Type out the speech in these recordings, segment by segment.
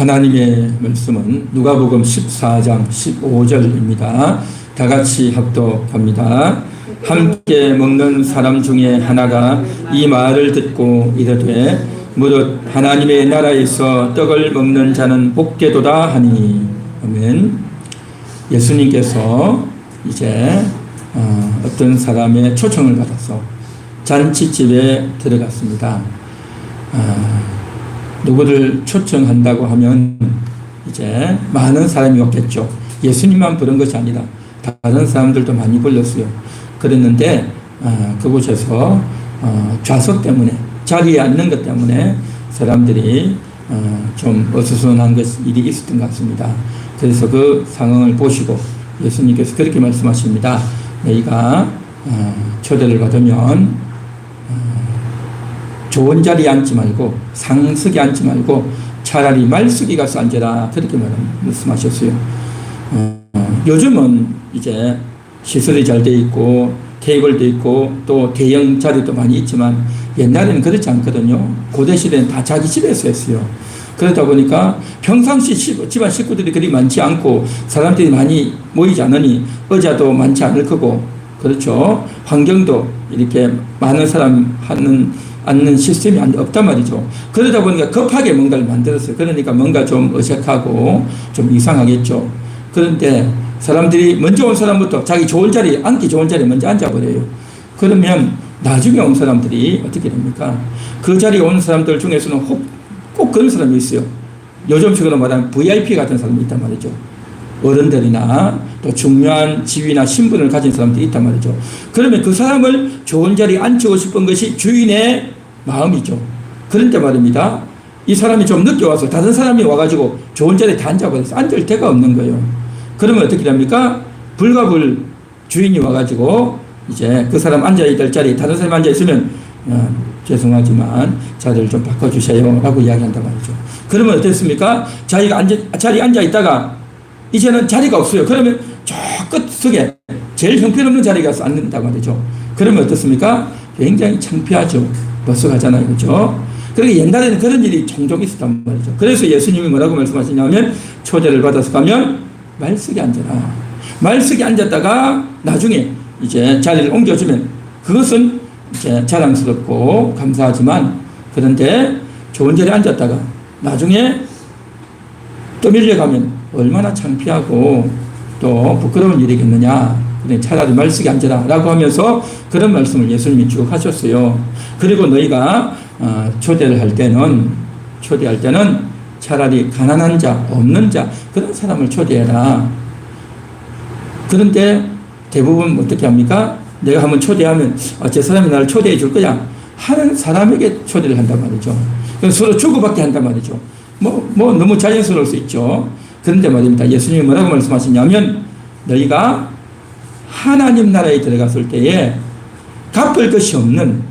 하나님의 말씀은 누가복음 14장 15절입니다. 다 같이 합독합니다. 함께 먹는 사람 중에 하나가 이 말을 듣고 이르되 무릇 하나님의 나라에서 떡을 먹는 자는 복되도다 하니. 아멘. 예수님께서 이제 어떤 사람의 초청을 받아서 잔치집에 들어갔습니다. 누구를 초청한다고 하면 이제 많은 사람이 없겠죠. 예수님만 부른 것이 아니라 다른 사람들도 많이 불렀어요. 그랬는데 그곳에서 좌석 때문에, 자리에 앉는 것 때문에 사람들이 좀 어수선한 일이 있었던 것 같습니다. 그래서 그 상황을 보시고 예수님께서 그렇게 말씀하십니다. 너희가 초대를 받으면 좋은 자리에 앉지 말고 상석에 앉지 말고 차라리 말석에 가서 앉아라, 그렇게 말씀하셨어요. 요즘은 이제 시설이 잘 돼 있고 테이블도 있고 또 대형 자리도 많이 있지만 옛날에는 그렇지 않거든요. 고대 시대는 다 자기 집에서 했어요. 그러다 보니까 평상시 집안 식구들이 그리 많지 않고 사람들이 많이 모이지 않으니 의자도 많지 않을 거고, 그렇죠. 환경도 이렇게 많은 사람 앉는 시스템이 없단 말이죠. 그러다 보니까 급하게 뭔가를 만들었어요. 그러니까 뭔가 좀 어색하고 좀 이상하겠죠. 그런데 사람들이 먼저 온 사람부터 자기 좋은 자리, 앉기 좋은 자리에 먼저 앉아버려요. 그러면 나중에 온 사람들이 어떻게 됩니까? 그 자리에 온 사람들 중에서는 꼭 그런 사람이 있어요. 요즘식으로 말하면 VIP 같은 사람이 있단 말이죠. 어른들이나 또 중요한 지위나 신분을 가진 사람들이 있단 말이죠. 그러면 그 사람을 좋은 자리에 앉히고 싶은 것이 주인의 마음이죠. 그런데 말입니다, 이 사람이 좀 늦게 와서 다른 사람이 와가지고 좋은 자리에 다 앉아버려서 앉을 데가 없는 거예요. 그러면 어떻게 됩니까? 불가불 주인이 와가지고 이제 그 사람 앉아야 될 자리에 다른 사람이 앉아있으면 죄송하지만 자리를 좀 바꿔주세요 라고 이야기한단 말이죠. 그러면 어떻습니까? 자기가 자리에 앉아있다가 이제는 자리가 없어요. 그러면 저 끝석에 제일 형편없는 자리에 가서 앉는단 말이죠. 그러면 어떻습니까? 굉장히 창피하죠. 버스가잖아요. 그렇죠? 그러니까 옛날에는 그런 일이 종종 있었단 말이죠. 그래서 예수님이 뭐라고 말씀하시냐면 초대를 받아서 가면 말석에 앉아라. 말석에 앉았다가 나중에 이제 자리를 옮겨주면 그것은 이제 자랑스럽고 감사하지만, 그런데 좋은 자리에 앉았다가 나중에 또 밀려가면 얼마나 창피하고 또 부끄러운 일이겠느냐. 그래, 차라리 말석에 앉아라 라고 하면서 그런 말씀을 예수님이 쭉 하셨어요. 그리고 너희가 초대할 때는 차라리 가난한 자, 없는 자, 그런 사람을 초대해라. 그런데 대부분 어떻게 합니까? 내가 한번 초대하면 저 사람이 나를 초대해 줄 거야 하는 사람에게 초대를 한단 말이죠. 서로 주고받게 한단 말이죠. 뭐 너무 자연스러울 수 있죠. 그런데 말입니다, 예수님이 뭐라고 말씀하시냐면 너희가 하나님 나라에 들어갔을 때에 갚을 것이 없는,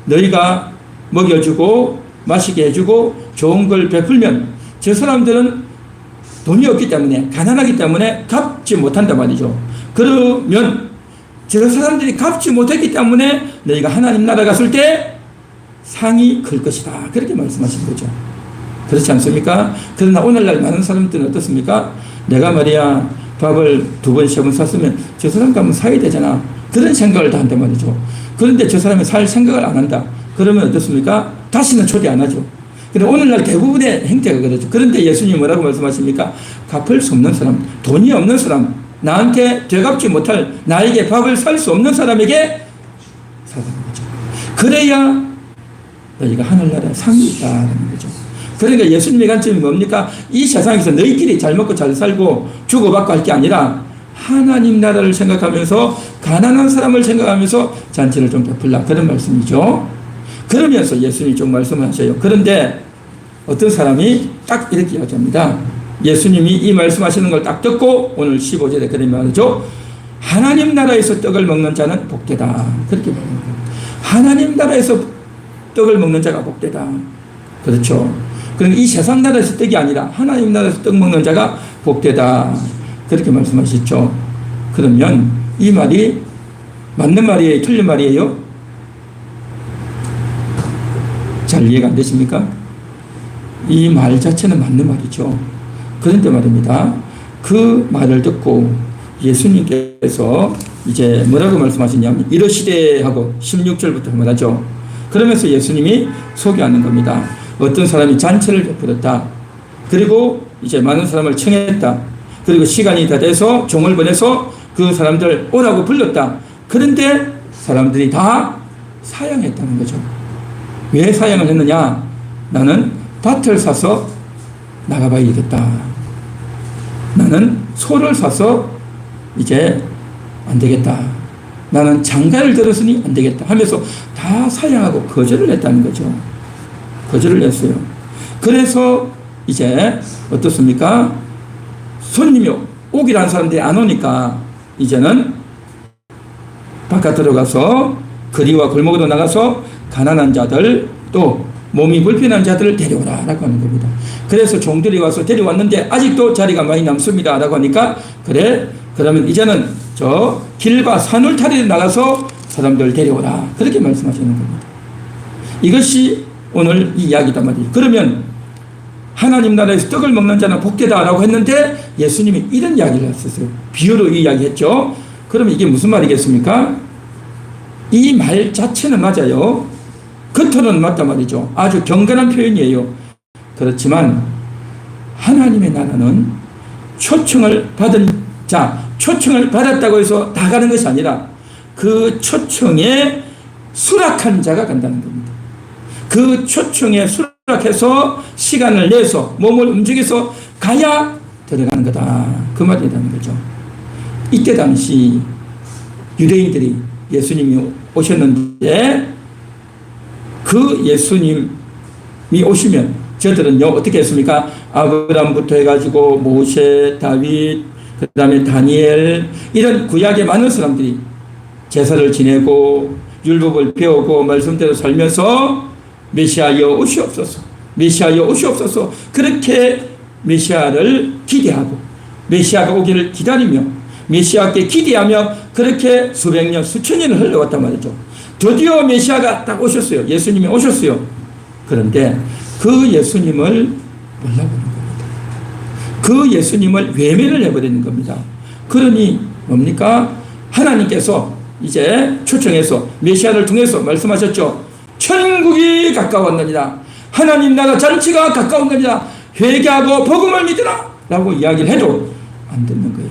너희가 먹여주고 마시게 해주고 좋은 걸 베풀면 저 사람들은 돈이 없기 때문에, 가난하기 때문에 갚지 못한단 말이죠. 그러면 저 사람들이 갚지 못했기 때문에 너희가 하나님 나라 갔을 때 상이 클 것이다, 그렇게 말씀하신 거죠. 그렇지 않습니까? 그러나 오늘날 많은 사람들은 어떻습니까? 내가 말이야 밥을 2번, 3번 샀으면 저 사람 가면 사야 되잖아, 그런 생각을 다 한단 말이죠. 그런데 저 사람이 살 생각을 안 한다. 그러면 어떻습니까? 다시는 초대 안 하죠. 그런데 오늘날 대부분의 행태가 그렇죠. 그런데 예수님이 뭐라고 말씀하십니까? 갚을 수 없는 사람, 돈이 없는 사람, 나한테 되갚지 못할, 나에게 밥을 살 수 없는 사람에게 사는 거죠. 그래야 너희가 하늘나라에 상이 있다는 거죠. 그러니까 예수님의 관점이 뭡니까? 이 세상에서 너희끼리 잘 먹고 잘 살고 주고받고 할 게 아니라 하나님 나라를 생각하면서 가난한 사람을 생각하면서 잔치를 좀 베풀라, 그런 말씀이죠. 그러면서 예수님이 좀 말씀을 하셔요. 그런데 어떤 사람이 딱 이렇게 이야기합니다. 예수님이 이 말씀하시는 걸 딱 듣고 오늘 15절에 그런 말이죠. 하나님 나라에서 떡을 먹는 자는 복되다, 그렇게 말합니다. 하나님 나라에서 떡을 먹는 자가 복되다. 그렇죠. 그러니까 이 세상 나라에서 떡이 아니라 하나님 나라에서 떡 먹는 자가 복되다, 그렇게 말씀하시죠. 그러면 이 말이 맞는 말이에요? 틀린 말이에요? 잘 이해가 안 되십니까? 이 말 자체는 맞는 말이죠. 그런데 말입니다. 그 말을 듣고 예수님께서 이제 뭐라고 말씀하시냐면 이러시되 하고 16절부터 말하죠. 그러면서 예수님이 소개하는 겁니다. 어떤 사람이 잔치를 베풀었다. 그리고 이제 많은 사람을 청했다. 그리고 시간이 다 돼서 종을 보내서 그 사람들 오라고 불렀다. 그런데 사람들이 다 사양했다는 거죠. 왜 사양을 했느냐? 나는 밭을 사서 나가봐야겠다. 나는 소를 사서 이제 안 되겠다. 나는 장가를 들었으니 안 되겠다 하면서 다 사양하고 거절을 했다는 거죠. 거절을 했어요. 그래서 이제 어떻습니까? 손님이 오기로 한 사람들이 안 오니까 이제는 바깥으로 가서 거리와 골목으로 나가서 가난한 자들 또 몸이 불편한 자들을 데려오라 라고 하는 겁니다. 그래서 종들이 와서 데려왔는데 아직도 자리가 많이 남습니다 라고 하니까 그래 그러면 이제는 저 길과 산울타리에 나가서 사람들 데려오라 그렇게 말씀하시는 겁니다. 이것이 오늘 이 이야기단 말이에요. 그러면 하나님 나라에서 떡을 먹는 자는 복되다 라고 했는데 예수님이 이런 이야기를 했었어요. 비유로 이야기했죠. 그러면 이게 무슨 말이겠습니까? 이 말 자체는 맞아요. 겉으로는 맞단 말이죠. 아주 경건한 표현이에요. 그렇지만 하나님의 나라는 초청을 받은 자, 초청을 받았다고 해서 다 가는 것이 아니라 그 초청에 수락한 자가 간다는 겁니다. 그 초청에 수락해서 시간을 내서 몸을 움직여서 가야 들어가는 거다. 그 말이라는 거죠. 이때 당시 유대인들이 예수님이 오셨는데 그 예수님이 오시면 저들은요 어떻게 했습니까? 아브라함부터 해가지고 모세, 다윗, 그 다음에 다니엘 이런 구약의 많은 사람들이 제사를 지내고 율법을 배우고 말씀대로 살면서 메시아여 오시옵소서 메시아여 오시옵소서 그렇게 메시아를 기대하고 메시아가 오기를 기다리며 메시아께 기대하며 그렇게 수백 년 수천 년을 흘러왔단 말이죠. 드디어 메시아가 딱 오셨어요. 예수님이 오셨어요. 그런데 그 예수님을 몰라보는 겁니다. 그 예수님을 외면을 해버리는 겁니다. 그러니 뭡니까? 하나님께서 이제 초청해서 메시아를 통해서 말씀하셨죠. 천국이 가까웠느니라. 하나님 나라 잔치가 가까웠느니라. 회개하고 복음을 믿으라 라고 이야기를 해도 안 듣는 거예요.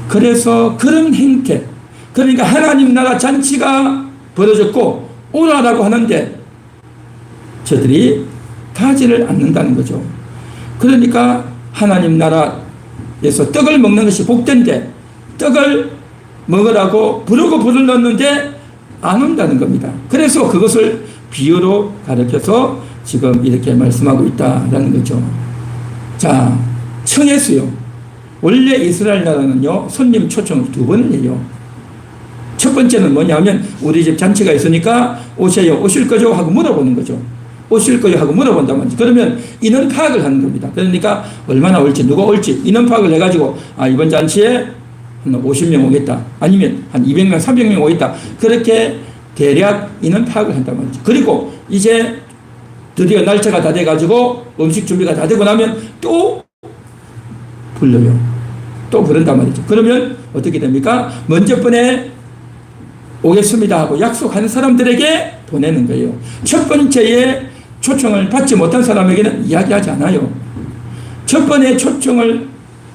그래서 그런 행태, 그러니까 하나님 나라 잔치가 벌어졌고 오라라고 하는데 저들이 가지를 않는다는 거죠. 그러니까 하나님 나라에서 떡을 먹는 것이 복된데 떡을 먹으라고 부르고 불렀는데 안 온다는 겁니다. 그래서 그것을 비유로 가르쳐서 지금 이렇게 말씀하고 있다라는 거죠. 자, 청했어요. 원래 이스라엘 나라는요 손님 초청을 2번을 해요. 첫 번째는 뭐냐면 우리 집 잔치가 있으니까 오세요. 오실 거죠? 하고 물어보는 거죠. 오실 거요? 하고 물어본단 말이죠. 그러면 인원 파악을 하는 겁니다. 그러니까 얼마나 올지 누가 올지 인원 파악을 해가지고 아 이번 잔치에 한 50명 오겠다. 아니면 한 200명 300명 오겠다. 그렇게 대략 인원 파악을 한단 말이죠. 그리고 이제 드디어 날짜가 다 돼가지고 음식 준비가 다 되고 나면 또 불러요. 또 부른단 말이죠. 그러면 어떻게 됩니까? 먼저 번에 오겠습니다 하고 약속하는 사람들에게 보내는 거예요. 첫 번째에 초청을 받지 못한 사람에게는 이야기하지 않아요. 첫 번에 초청을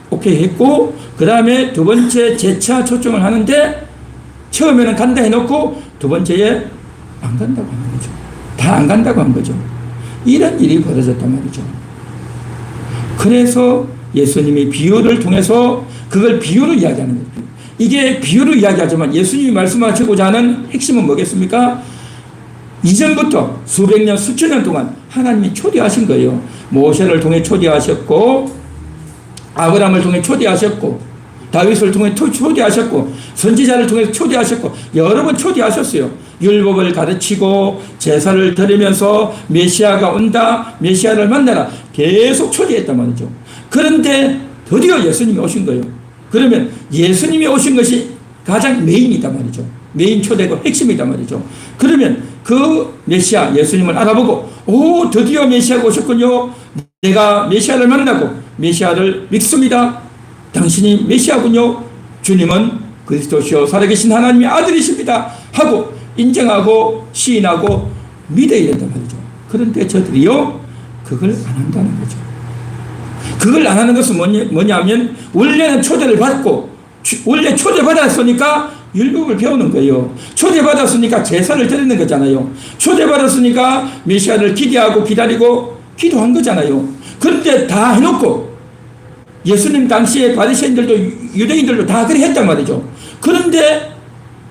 오케이 했고 그 다음에 두 번째 재차 초청을 하는데 처음에는 간다 해놓고 두 번째에 안 간다고 하는 거죠. 다 안 간다고 한 거죠. 이런 일이 벌어졌단 말이죠. 그래서 예수님이 비유를 통해서 그걸 비유로 이야기하는 거예요. 이게 비유로 이야기하지만 예수님이 말씀하시고자 하는 핵심은 뭐겠습니까? 이전부터 수백 년, 수천 년 동안 하나님이 초대하신 거예요. 모세를 통해 초대하셨고 아브라함을 통해 초대하셨고 다윗을 통해 초대하셨고 선지자를 통해 초대하셨고 여러 번 초대하셨어요. 율법을 가르치고 제사를 드리면서 메시아가 온다, 메시아를 만나라 계속 초대했단 말이죠. 그런데 드디어 예수님이 오신 거예요. 그러면 예수님이 오신 것이 가장 메인이단 말이죠. 메인 초대고 핵심이단 말이죠. 그러면 그 메시아 예수님을 알아보고 오 드디어 메시아가 오셨군요. 내가 메시아를 만나고 메시아를 믿습니다. 당신이 메시아군요. 주님은 그리스도시요 살아계신 하나님의 아들이십니다. 하고 인정하고 시인하고 믿어야 된단 말이죠. 그런데 저들이요 그걸 안 한다는 거죠. 그걸 안 하는 것은 뭐냐면 원래는 초대를 받고 원래 초대받았으니까 율법을 배우는 거예요. 초대받았으니까 제사를 드리는 거잖아요. 초대받았으니까 메시아를 기대하고 기다리고 기도한 거잖아요. 그런데 다 해놓고 예수님 당시에 바리새인들도 유대인들도 다 그렇게 했단 말이죠. 그런데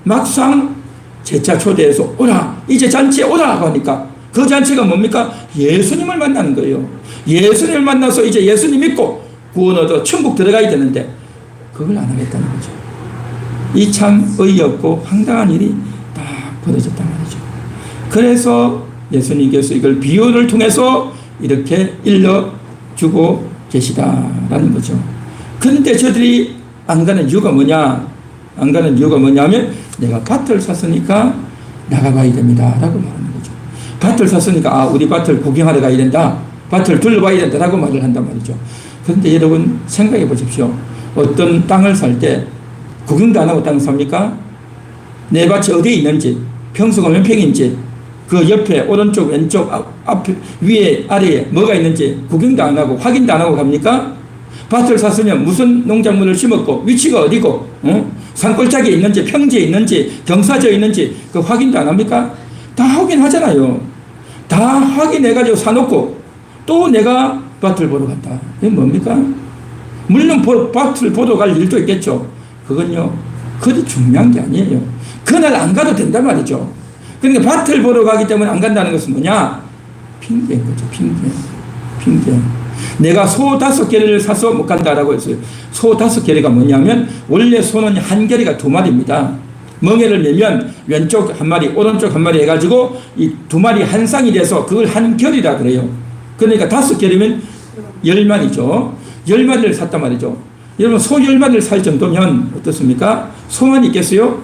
막상 제자 초대해서 오라 이제 잔치에 오라 하니까 그 잔치가 뭡니까? 예수님을 만나는 거예요. 예수님을 만나서 이제 예수님 믿고 구원 얻어 천국 들어가야 되는데 그걸 안 하겠다는 거죠. 이 참 어이없고 황당한 일이 딱 벌어졌단 말이죠. 그래서 예수님께서 이걸 비유를 통해서 이렇게 일러주고 계시다라는 거죠. 그런데 저들이 안 가는 이유가 뭐냐? 안 가는 이유가 뭐냐면 내가 밭을 샀으니까 나가봐야 됩니다 라고 말하는 거죠. 밭을 샀으니까 우리 밭을 구경하러 가야 된다. 밭을 둘러봐야 된다라고 말을 한단 말이죠. 그런데 여러분 생각해 보십시오. 어떤 땅을 살 때 구경도 안 하고 땅을 삽니까? 내 밭이 어디에 있는지, 평수가 몇 평인지, 그 옆에 오른쪽, 왼쪽, 앞, 위에, 아래에 뭐가 있는지 구경도 안 하고 확인도 안 하고 갑니까? 밭을 샀으면 무슨 농작물을 심었고 위치가 어디고 산골짜기에 있는지 평지에 있는지 경사지에 있는지 그 확인도 안 합니까? 다 확인하잖아요. 다 확인해가지고 사놓고 또 내가 밭을 보러 간다. 이게 뭡니까? 물론 밭을 보러 갈 일도 있겠죠. 그건요, 그리 중요한 게 아니에요. 그날 안 가도 된단 말이죠. 그러니까 밭을 보러 가기 때문에 안 간다는 것은 뭐냐? 핑계인 거죠. 핑계. 내가 소 5개를 사서 못 간다라고 했어요. 소 5개가 뭐냐면 원래 소는 한 개리가 2마리입니다. 멍에를 매면 왼쪽 한 마리, 오른쪽 한 마리 해가지고 이 2마리 한 쌍이 돼서 그걸 한 결이라 그래요. 그러니까 5개리면 10마리죠. 10마리를 샀단 말이죠. 여러분 소 10마리를 살 정도면 어떻습니까? 소만 있겠어요?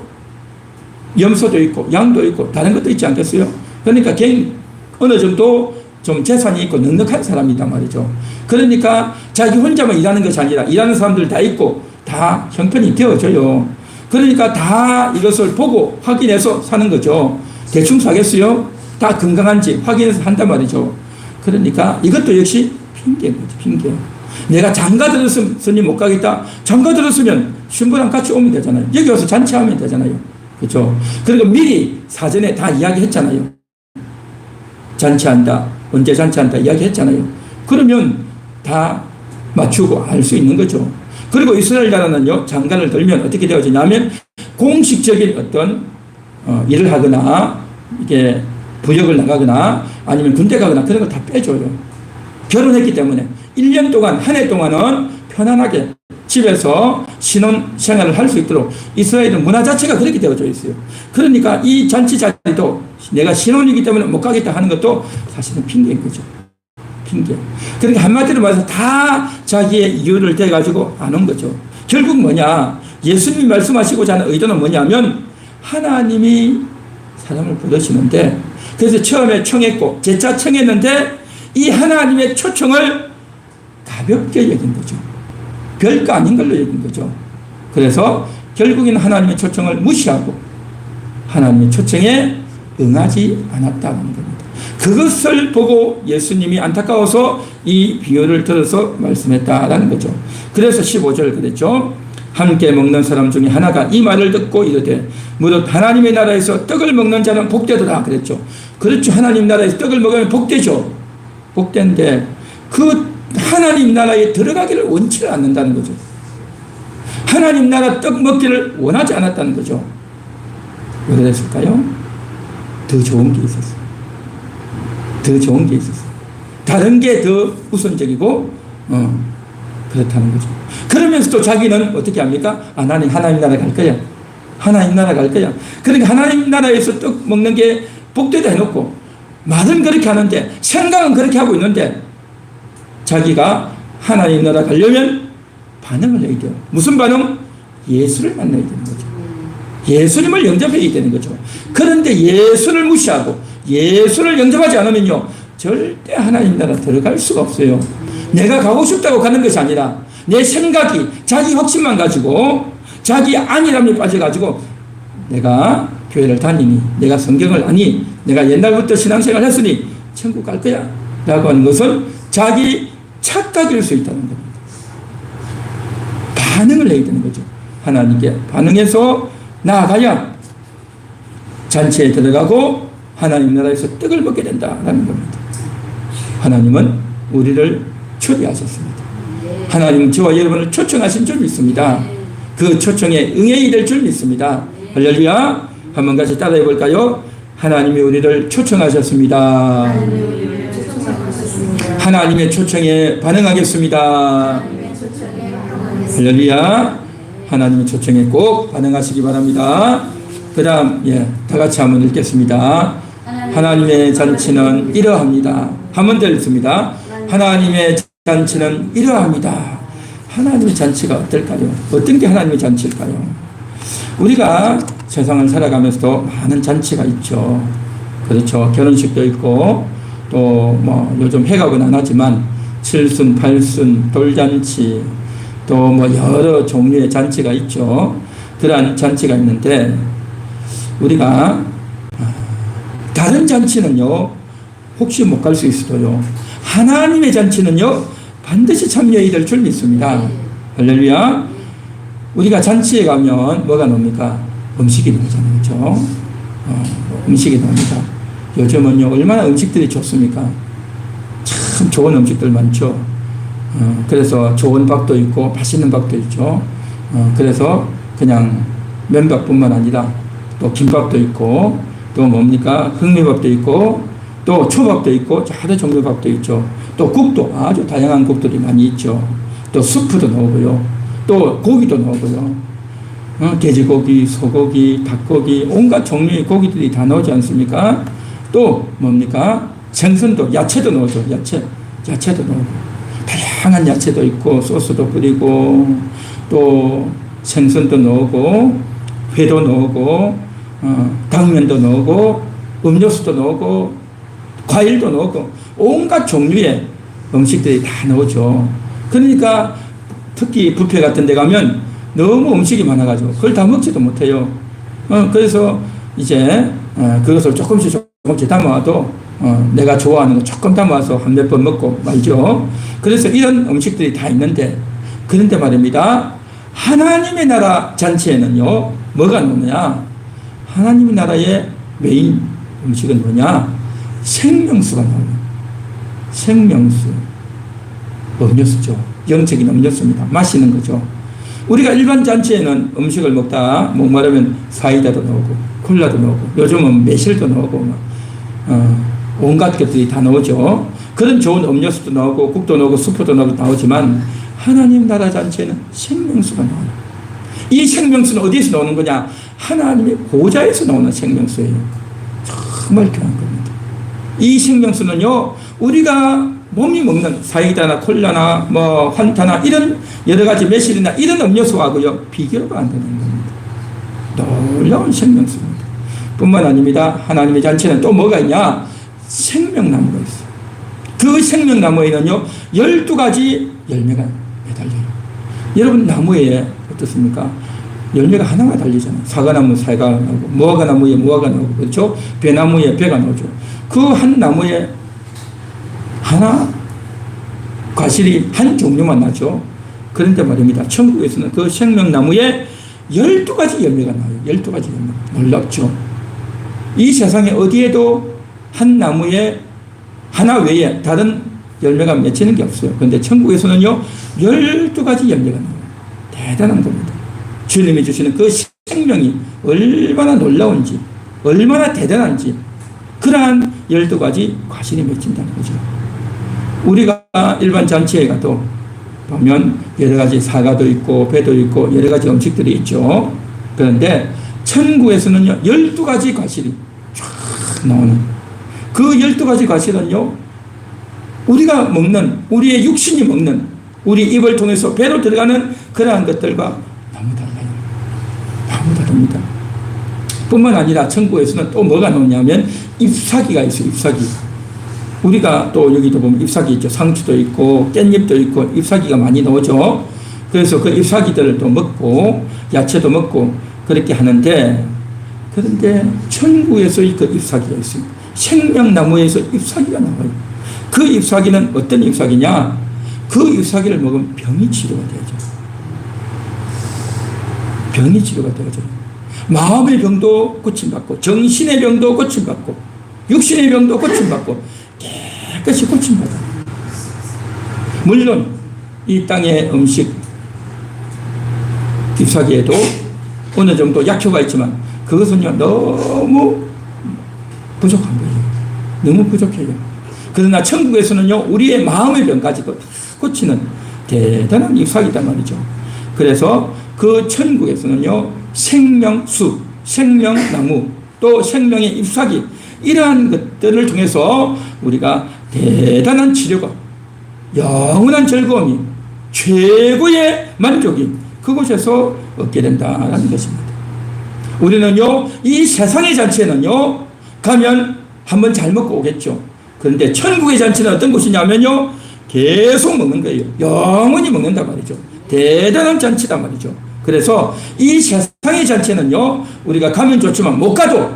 염소도 있고 양도 있고 다른 것도 있지 않겠어요? 그러니까 개인 어느 정도 좀 재산이 있고 넉넉한 사람이란 말이죠. 그러니까 자기 혼자만 일하는 것이 아니라 일하는 사람들 다 있고 다 형편이 되어져요. 그러니까 다 이것을 보고 확인해서 사는 거죠. 대충 사겠어요? 다 건강한지 확인해서 한단 말이죠. 그러니까 이것도 역시 핑계인 거죠. 핑계. 내가 장가 들었으니 못 가겠다. 장가 들었으면 신부랑 같이 오면 되잖아요. 여기 와서 잔치하면 되잖아요. 그렇죠? 그리고 미리 사전에 다 이야기했잖아요. 잔치한다. 언제 잔치한다. 이야기했잖아요. 그러면 다 맞추고 알 수 있는 거죠. 그리고 이스라엘 나라는요, 장가를 들면 어떻게 되어지냐면 공식적인 어떤 일을 하거나 이게 부역을 나가거나 아니면 군대 가거나 그런 거 다 빼줘요. 결혼했기 때문에 1년 동안 한 해 동안은 편안하게 집에서 신혼 생활을 할 수 있도록 이스라엘은 문화 자체가 그렇게 되어져 있어요. 그러니까 이 잔치 자리도 내가 신혼이기 때문에 못 가겠다 하는 것도 사실은 핑계인 거죠. 핑계. 그러니까 한마디로 말해서 다 자기의 이유를 대가지고 안 온 거죠. 결국 뭐냐? 예수님이 말씀하시고자 하는 의도는 뭐냐면 하나님이 사람을 부르시는데 그래서 처음에 청했고 재차 청했는데 이 하나님의 초청을 가볍게 여긴 거죠. 별거 아닌 걸로 여긴 거죠. 그래서 결국에는 하나님의 초청을 무시하고 하나님의 초청에 응하지 않았다는 겁니다. 그것을 보고 예수님이 안타까워서 이 비유를 들어서 말씀했다라는 거죠. 그래서 15절 그랬죠. 함께 먹는 사람 중에 하나가 이 말을 듣고 이르되 무릇 하나님의 나라에서 떡을 먹는 자는 복되도다 그랬죠. 그렇죠. 하나님 나라에서 떡을 먹으면 복되죠. 복된데 그 하나님 나라에 들어가기를 원치를 않는다는 거죠. 하나님 나라 떡 먹기를 원하지 않았다는 거죠. 왜 그랬을까요? 더 좋은 게 있었어요. 더 좋은 게 있었어요. 다른 게 더 우선적이고 그렇다는 거죠. 그러면서 또 자기는 어떻게 합니까? 나는 하나님 나라 갈 거야. 하나님 나라 갈 거야. 그러니까 하나님 나라에서 떡 먹는 게 복되다 해놓고 말은 그렇게 하는데 생각은 그렇게 하고 있는데 자기가 하나님 나라 가려면 반응을 해야 돼요. 무슨 반응? 예수를 만나야 되는 거죠. 예수님을 영접해야 되는 거죠. 그런데 예수를 무시하고 예수를 영접하지 않으면요, 절대 하나님 나라 들어갈 수가 없어요. 내가 가고 싶다고 가는 것이 아니라 내 생각이 자기 확신만 가지고 자기 안일함에 빠져가지고 내가 교회를 다니니, 내가 성경을 아니, 내가 옛날부터 신앙생활 했으니 천국 갈 거야 라고 하는 것은 자기 착각일 수 있다는 겁니다. 반응을 해야 되는 거죠. 하나님께 반응해서 나아가야 잔치에 들어가고 하나님 나라에서 떡을 먹게 된다라는 겁니다. 하나님은 우리를 초대하셨습니다. 하나님은 저와 여러분을 초청하신 줄 믿습니다. 그 초청에 응해야 될 줄 믿습니다. 할렐루야. 한번 같이 따라해 볼까요? 하나님이 우리를 초청하셨습니다. 하나님의 초청에 반응하겠습니다. 할렐루야. 하나님의 초청에 꼭 반응하시기 바랍니다. 그 다음, 다 같이 한번 읽겠습니다. 하나님의 잔치는 이러합니다. 한 번 더 읽습니다. 하나님의 잔치는 이러합니다. 하나님의 잔치가 어떨까요? 어떤 게 하나님의 잔치일까요? 우리가 세상을 살아가면서도 많은 잔치가 있죠. 그렇죠. 결혼식도 있고, 또 뭐 요즘 해각은 안 하지만 칠순, 팔순, 돌잔치, 또 뭐 여러 종류의 잔치가 있죠. 그러한 잔치가 있는데, 우리가 다른 잔치는요, 혹시 못 갈 수 있어도요, 하나님의 잔치는요, 반드시 참여해야 될 줄 믿습니다. 할렐루야. 우리가 잔치에 가면 뭐가 나옵니까? 음식이 나오잖아요. 그렇죠? 음식이 나옵니다. 요즘은요, 얼마나 음식들이 좋습니까? 참 좋은 음식들 많죠. 그래서 좋은 밥도 있고 맛있는 밥도 있죠. 그래서 그냥 면밥뿐만 아니라 또 김밥도 있고, 또 뭡니까? 흑미밥도 있고, 또 초밥도 있고, 여러 종류 밥도 있죠. 또 국도 아주 다양한 국들이 많이 있죠. 또 수프도 나오고요. 또 고기도 나오고요. 돼지고기, 소고기, 닭고기, 온갖 종류의 고기들이 다 나오지 않습니까? 또 뭡니까? 생선도, 야채도 나오죠. 야채도 나오고. 다양한 야채도 있고, 소스도 뿌리고, 또 생선도 나오고, 회도 나오고, 당면도 나오고, 음료수도 나오고, 과일도 나오고, 온갖 종류의 음식들이 다 나오죠. 그러니까 특히 뷔페 같은 데 가면 너무 음식이 많아가지고 그걸 다 먹지도 못해요. 그래서 이제 그것을 조금씩 담아와도 내가 좋아하는 거 조금 담아와서 한 몇 번 먹고 말죠. 그래서 이런 음식들이 다 있는데, 그런데 말입니다. 하나님의 나라 잔치에는요, 뭐가 나오냐? 하나님의 나라의 메인 음식은 뭐냐? 생명수가 나옵니다. 생명수. 음료수죠. 영적인 음료수입니다. 마시는 거죠. 우리가 일반 잔치에는 음식을 먹다 목마르면 사이다도 나오고 콜라도 나오고 요즘은 매실도 나오고 온갖 것들이 다 나오죠. 그런 좋은 음료수도 나오고 국도 나오고 수프도 나오지만 하나님 나라 잔치에는 생명수가 나와요. 이 생명수는 어디에서 나오는 거냐? 하나님의 보좌에서 나오는 생명수예요. 정말 귀한 겁니다. 이 생명수는요, 우리가 몸이 먹는 사이다나 콜라나 뭐 환타나 이런 여러 가지 매실이나 이런 음료수하고요, 비교가 안 되는 겁니다. 놀라운 생명수입니다. 뿐만 아닙니다. 하나님의 잔치는 또 뭐가 있냐? 생명나무가 있어요. 그 생명나무에는요, 12가지 열매가 매달려요. 여러분, 나무에 어떻습니까? 열매가 하나가 달리잖아요. 사과나무 사과가 나오고, 무화과나무에 무화과 나오고, 그렇죠? 배나무에 배가 나오죠. 그 한 나무에 하나 과실이 한 종류만 나죠. 그런데 말입니다. 천국에서는 그 생명나무에 12가지 열매가 나와요. 12가지 열매. 놀랍죠. 이 세상에 어디에도 한 나무에 하나 외에 다른 열매가 맺히는 게 없어요. 그런데 천국에서는요, 12가지 열매가 나와요. 대단한 겁니다. 주님이 주시는 그 생명이 얼마나 놀라운지, 얼마나 대단한지, 그러한 12가지 과실이 맺힌다는 거죠. 우리가 일반 잔치에 가도 보면 여러 가지 사과도 있고 배도 있고 여러 가지 음식들이 있죠. 그런데 천국에서는요, 12가지 과실이 쫙 나오는, 그 12가지 과실은요, 우리가 먹는, 우리의 육신이 먹는, 우리 입을 통해서 배로 들어가는 그러한 것들과 너무 달라요. 너무 다릅니다. 뿐만 아니라 천국에서는 또 뭐가 나오냐면 잎사귀가 있어요. 잎사귀. 우리가 또 여기도 보면 잎사귀 있죠. 상추도 있고 깻잎도 있고 잎사귀가 많이 나오죠. 그래서 그 잎사귀들을 또 먹고 야채도 먹고 그렇게 하는데, 그런데 천국에서 그 잎사귀가 있습니다. 생명나무에서 잎사귀가 나와요. 그 잎사귀는 어떤 잎사귀냐? 그 잎사귀를 먹으면 병이 치료가 되죠. 병이 치료가 되죠. 마음의 병도 고침받고, 정신의 병도 고침받고, 육신의 병도 고침받고, 깨끗이 고침받아요. 물론 이 땅의 음식 잎사귀에도 어느 정도 약효가 있지만 그것은요 너무 부족한 거예요. 너무 부족해요. 그러나 천국에서는요 우리의 마음의 병까지 고치는 대단한 잎사귀단 말이죠. 그래서 그 천국에서는요 생명수, 생명나무, 또 생명의 잎사귀, 이러한 것들을 통해서 우리가 대단한 치료가, 영원한 즐거움이, 최고의 만족이 그곳에서 얻게 된다는 것입니다. 우리는요 이 세상의 잔치에는요 가면 한번 잘 먹고 오겠죠. 그런데 천국의 잔치는 어떤 곳이냐면요 계속 먹는 거예요. 영원히 먹는단 말이죠. 대단한 잔치단 말이죠. 그래서 이 세상의 잔치는요 우리가 가면 좋지만 못 가도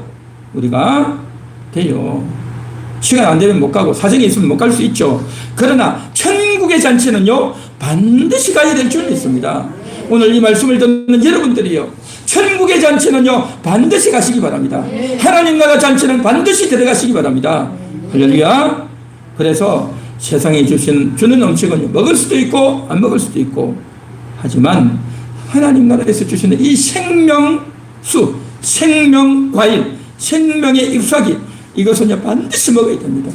우리가 돼요. 시간 안 되면 못 가고 사정이 있으면 못 갈 수 있죠. 그러나 천국의 잔치는요 반드시 가야 될 줄은 있습니다. 오늘 이 말씀을 듣는 여러분들이요 천국의 잔치는요 반드시 가시기 바랍니다. 하나님 나라 잔치는 반드시 들어가시기 바랍니다. 할렐루야. 그래서 세상에 주는 음식은 먹을 수도 있고 안 먹을 수도 있고, 하지만 하나님 나라에서 주시는 이 생명수, 생명과일, 생명의 잎사귀, 이것은요 반드시 먹어야 됩니다.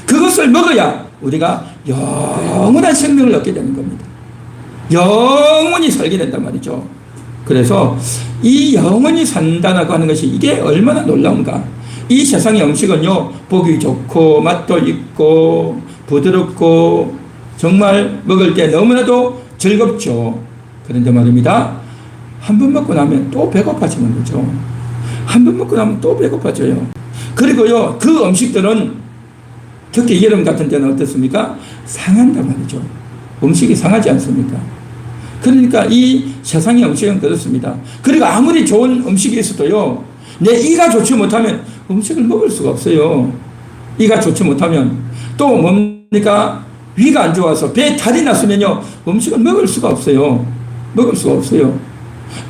그것을 먹어야 우리가 영원한 생명을 얻게 되는 겁니다. 영원히 살게 된단 말이죠. 그래서 이 영원히 산다고 하는 것이 이게 얼마나 놀라운가. 이 세상의 음식은요 보기 좋고 맛도 있고 부드럽고 정말 먹을 때 너무나도 즐겁죠. 그런데 말입니다, 한 번 먹고 나면 또 배고파지는 거죠. 한 번 먹고 나면 또 배고파져요. 그리고요 그 음식들은 특히 여름 같은 때는 어떻습니까? 상한단 말이죠. 음식이 상하지 않습니까? 그러니까 이 세상의 음식은 그렇습니다. 그리고 아무리 좋은 음식이 있어도요 내 이가 좋지 못하면 음식을 먹을 수가 없어요. 이가 좋지 못하면 또 뭡니까? 위가 안 좋아서 배에 탈이 났으면요 음식을 먹을 수가 없어요. 먹을 수가 없어요.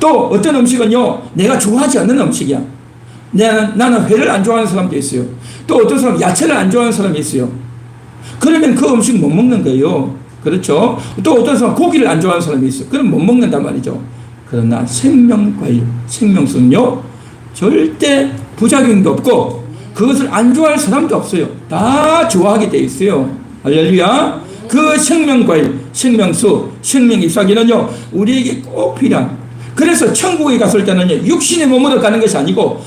또 어떤 음식은요 내가 좋아하지 않는 음식이야. 나는 회를 안 좋아하는 사람도 있어요. 또 어떤 사람은 야채를 안 좋아하는 사람이 있어요. 그러면 그 음식 못 먹는 거예요. 그렇죠? 또 어떤 사람은 고기를 안 좋아하는 사람이 있어요. 그럼 못 먹는단 말이죠. 그러나 생명과일, 생명수는요 절대 부작용도 없고 그것을 안 좋아할 사람도 없어요. 다 좋아하게 돼 있어요. 할렐루야. 그 생명과일, 생명수, 생명잎사귀는요 우리에게 꼭 필요한, 그래서 천국에 갔을 때는요 육신의 몸으로 가는 것이 아니고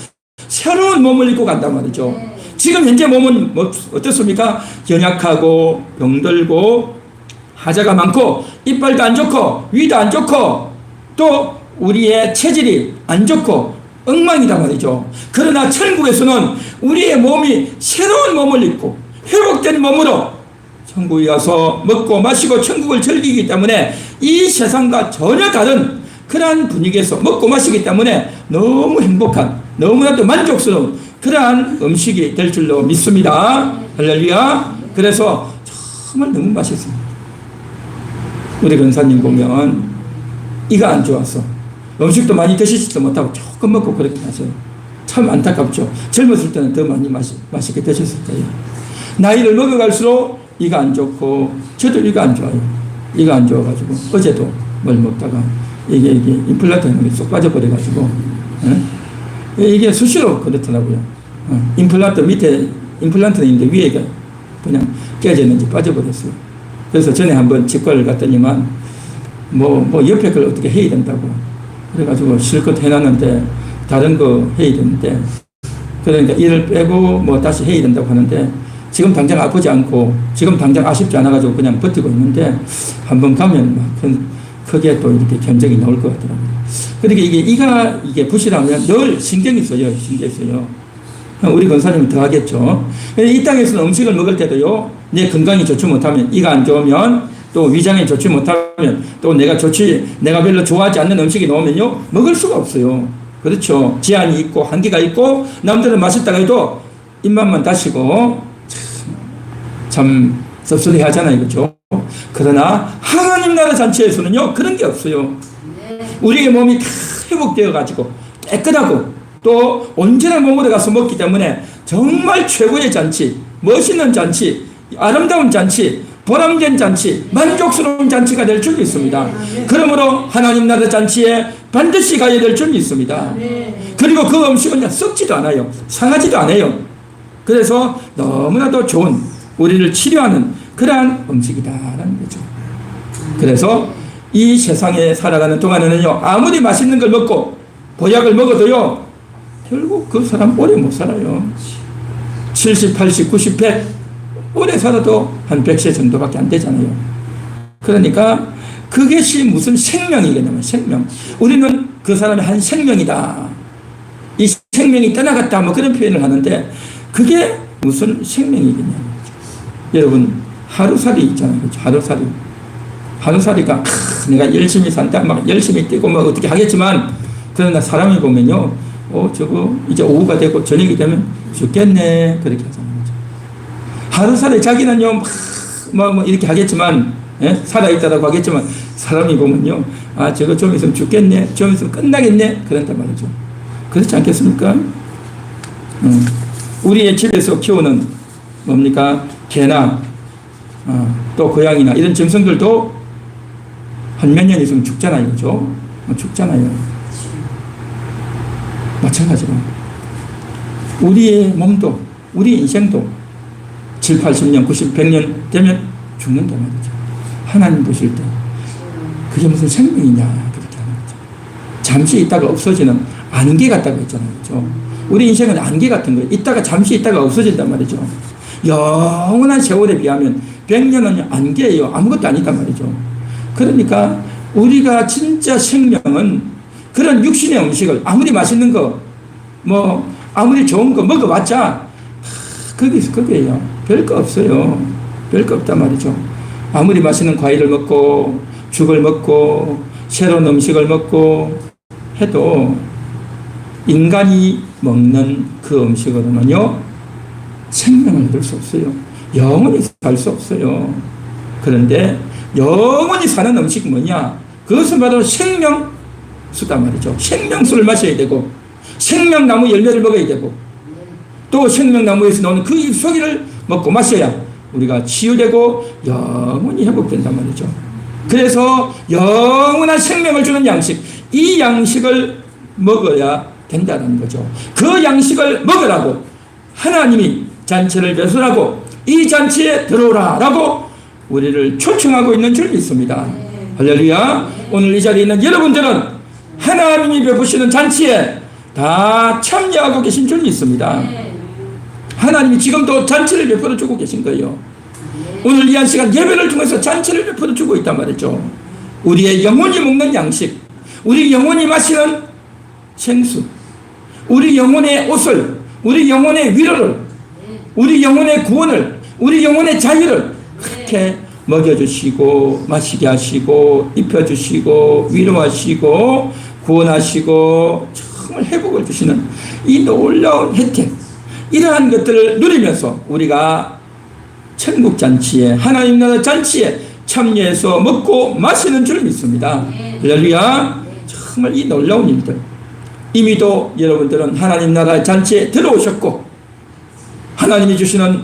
새로운 몸을 입고 간단 말이죠. 지금 현재 몸은 어떻습니까? 연약하고 병들고 하자가 많고 이빨도 안 좋고 위도 안 좋고 또 우리의 체질이 안 좋고 엉망이단 말이죠. 그러나 천국에서는 우리의 몸이 새로운 몸을 입고 회복된 몸으로 천국에 가서 먹고 마시고 천국을 즐기기 때문에 이 세상과 전혀 다른 그러한 분위기에서 먹고 마시기 때문에 너무 행복한, 너무나도 만족스러운 그러한 음식이 될 줄로 믿습니다. 할렐루야. 그래서 정말 너무 맛있습니다. 우리 권사님 보면 이가 안 좋아서 음식도 많이 드시지도 못하고 조금 먹고 그렇게 하세요. 참 안타깝죠. 젊었을 때는 더 많이 맛있게 드셨을 거예요. 나이를 먹어갈수록 이가 안 좋고, 저도 이가 안 좋아요. 이가 안 좋아가지고 어제도 뭘 먹다가 이게 임플란트 하는 게 쏙 빠져버려가지고, 이게 수시로 그렇더라고요. 임플란트 밑에 임플란트는 있는데 위에가 그냥 깨졌는지 빠져버렸어요. 그래서 전에 한번 치과를 갔더니만 뭐 옆에 걸 어떻게 해야 된다고 그래가지고 실컷 해놨는데 다른 거 해야 되는데, 그러니까 이를 빼고 뭐 다시 해야 된다고 하는데 지금 당장 아프지 않고 지금 당장 아쉽지 않아가지고 그냥 버티고 있는데 한번 가면 막 크게 또 이렇게 견적이 나올 것 같더라고요. 그러니까 이게 부실하면 늘 신경이 써요. 신경이 써요. 우리 권사님은 더 하겠죠. 이 땅에서는 음식을 먹을 때도요, 내 건강이 좋지 못하면, 이가 안 좋으면, 또 위장이 좋지 못하면, 또 내가 별로 좋아하지 않는 음식이 나오면요, 먹을 수가 없어요. 그렇죠. 제한이 있고, 한계가 있고, 남들은 맛있다고 해도 입맛만 다시고, 참 섭섭해 하잖아요. 그렇죠. 그러나, 하나님 나라 잔치에서는요, 그런 게 없어요. 우리의 몸이 다 회복되어 가지고, 깨끗하고, 또 온전한 몸으로 가서 먹기 때문에 정말 최고의 잔치, 멋있는 잔치, 아름다운 잔치, 보람된 잔치, 만족스러운 잔치가 될 줄 믿습니다. 그러므로 하나님 나라 잔치에 반드시 가야 될 줄 믿습니다. 그리고 그 음식은 썩지도 않아요. 상하지도 않아요. 그래서 너무나도 좋은, 우리를 치료하는 그러한 음식이다라는 거죠. 그래서 이 세상에 살아가는 동안에는요, 아무리 맛있는 걸 먹고 보약을 먹어도요, 결국 그 사람 오래 못 살아요. 70, 80, 90, 100 오래 살아도 한 100세 정도밖에 안 되잖아요. 그러니까 그것이 무슨 생명이겠냐면 생명. 우리는 그 사람의 한 생명이다. 이 생명이 떠나갔다 뭐 그런 표현을 하는데 그게 무슨 생명이겠냐. 여러분 하루살이 있잖아요. 그렇죠? 하루살이가 내가 열심히 산다 막 열심히 뛰고 뭐 어떻게 하겠지만 그러나 사람이 보면요. 저거 이제 오후가 되고 저녁이 되면 죽겠네 그렇게 하잖아요. 하루살이 자기는요 뭐 이렇게 하겠지만 살아있다라고 하겠지만 사람이 보면요 저거 좀 있으면 죽겠네 좀 있으면 끝나겠네 그런단 말이죠. 그렇지 않겠습니까? 우리의 집에서 키우는 뭡니까 개나 또 고양이나 이런 짐승들도 한 몇 년 있으면 죽잖아요. 그죠? 죽잖아요. 마찬가지로 우리의 몸도 우리 인생도 7, 80년, 90, 100년 되면 죽는단 말이죠. 하나님 보실 때 그게 무슨 생명이냐 그렇게 하는 거죠. 잠시 있다가 없어지는 안개 같다고 했잖아요. 그렇죠? 우리 인생은 안개 같은 거예요. 있다가 잠시 있다가 없어진단 말이죠. 영원한 세월에 비하면 100년은 안개예요. 아무것도 아니단 말이죠. 그러니까 우리가 진짜 생명은 그런 육신의 음식을 아무리 맛있는 거, 뭐 아무리 좋은 거 먹어봤자 그게요. 별거 없어요. 별거 없단 말이죠. 아무리 맛있는 과일을 먹고 죽을 먹고 새로운 음식을 먹고 해도 인간이 먹는 그 음식으로는요 생명을 얻을 수 없어요. 영원히 살 수 없어요. 그런데 영원히 사는 음식이 뭐냐? 그것은 바로 생명수단 말이죠. 생명수를 마셔야 되고 생명나무 열매를 먹어야 되고 또 생명나무에서 나오는 그 잎소리를 먹고 마셔야 우리가 치유되고 영원히 회복된단 말이죠. 그래서 영원한 생명을 주는 양식, 이 양식을 먹어야 된다는 거죠. 그 양식을 먹으라고 하나님이 잔치를 배설하고 이 잔치에 들어오라 라고 우리를 초청하고 있는 줄 믿습니다. 할렐루야. 오늘 이 자리에 있는 여러분들은 하나님이 베푸시는 잔치에 다 참여하고 계신 줄 믿습니다. 하나님이 지금도 잔치를 베풀어 주고 계신 거예요. 오늘 이 한 시간 예배를 통해서 잔치를 베풀어 주고 있단 말이죠. 우리의 영혼이 먹는 양식, 우리 영혼이 마시는 생수, 우리 영혼의 옷을, 우리 영혼의 위로를, 우리 영혼의 구원을, 우리 영혼의 자유를 그렇게 먹여주시고 마시게 하시고 입혀주시고 위로하시고 구원하시고 정말 회복을 주시는 이 놀라운 혜택, 이러한 것들을 누리면서 우리가 천국 잔치에 하나님 나라 잔치에 참여해서 먹고 마시는 줄 믿습니다. 할렐루야. 정말 이 놀라운 일들 이미도 여러분들은 하나님 나라 잔치에 들어오셨고 하나님이 주시는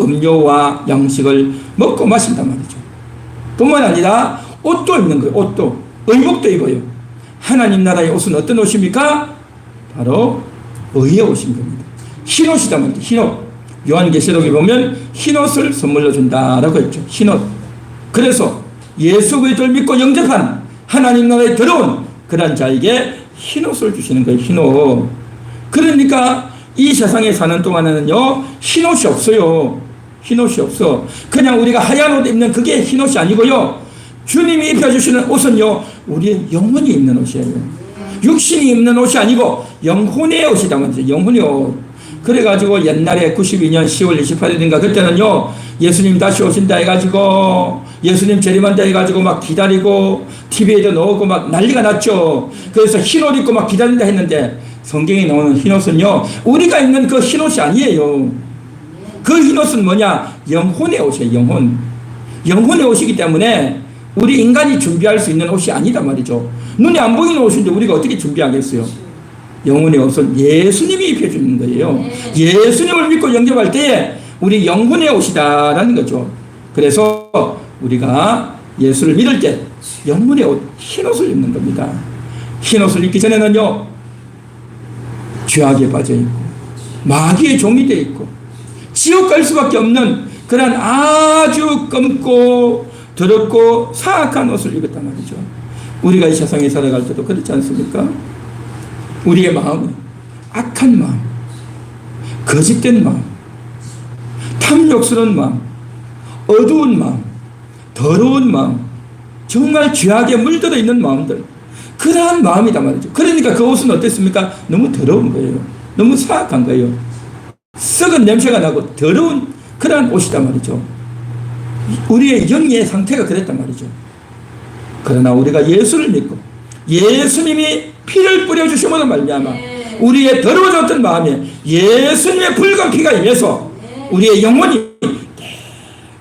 음료와 양식을 먹고 마신단 말이죠. 뿐만 아니라 옷도 입는 거예요. 옷도 의복도 입어요. 하나님 나라의 옷은 어떤 옷입니까? 바로 의의 옷인 겁니다. 흰 옷이다 말이죠. 흰 옷. 요한계시록에 보면 흰 옷을 선물로 준다라고 했죠. 흰 옷. 그래서 예수 그리스도를 믿고 영접한 하나님 나라에 들어온 그런 자에게 흰 옷을 주시는 거예요. 흰 옷. 그러니까 이 세상에 사는 동안에는요 흰 옷이 없어요. 흰 옷이 없어. 그냥 우리가 하얀 옷 입는 그게 흰 옷이 아니고요. 주님이 입혀주시는 옷은요 우리의 영혼이 입는 옷이에요. 육신이 입는 옷이 아니고 영혼의 옷이다 말이죠. 영혼의 옷. 그래가지고 옛날에 92년 10월 28일인가 그때는요, 예수님 다시 오신다 해가지고, 예수님 재림한다 해가지고 막 기다리고, TV에도 나오고 막 난리가 났죠. 그래서 흰옷 입고 막 기다린다 했는데, 성경에 나오는 흰옷은요, 우리가 입는 그 흰옷이 아니에요. 그 흰옷은 뭐냐? 영혼의 옷이에요, 영혼. 영혼의 옷이기 때문에, 우리 인간이 준비할 수 있는 옷이 아니다 말이죠. 눈에 안 보이는 옷인데 우리가 어떻게 준비하겠어요? 영혼의 옷은 예수님이 입혀주는 거예요. 예수님을 믿고 영접할 때에 우리 영혼의 옷이다라는 거죠. 그래서 우리가 예수를 믿을 때 영혼의 옷, 흰옷을 입는 겁니다. 흰옷을 입기 전에는요, 죄악에 빠져있고 마귀의 종이 되어 있고 지옥 갈 수밖에 없는 그런 아주 검고 더럽고 사악한 옷을 입었단 말이죠. 우리가 이 세상에 살아갈 때도 그렇지 않습니까? 우리의 마음은 악한 마음, 거짓된 마음, 탐욕스러운 마음, 어두운 마음, 더러운 마음, 정말 죄악에 물들어 있는 마음들, 그러한 마음이단 말이죠. 그러니까 그 옷은 어땠습니까? 너무 더러운 거예요. 너무 사악한 거예요. 썩은 냄새가 나고 더러운 그러한 옷이단 말이죠. 우리의 영의 상태가 그랬단 말이죠. 그러나 우리가 예수를 믿고 예수님이 피를 뿌려주심으로 말미암아 우리의 더러워졌던 마음에 예수님의 붉은 피가 임해서 우리의 영혼이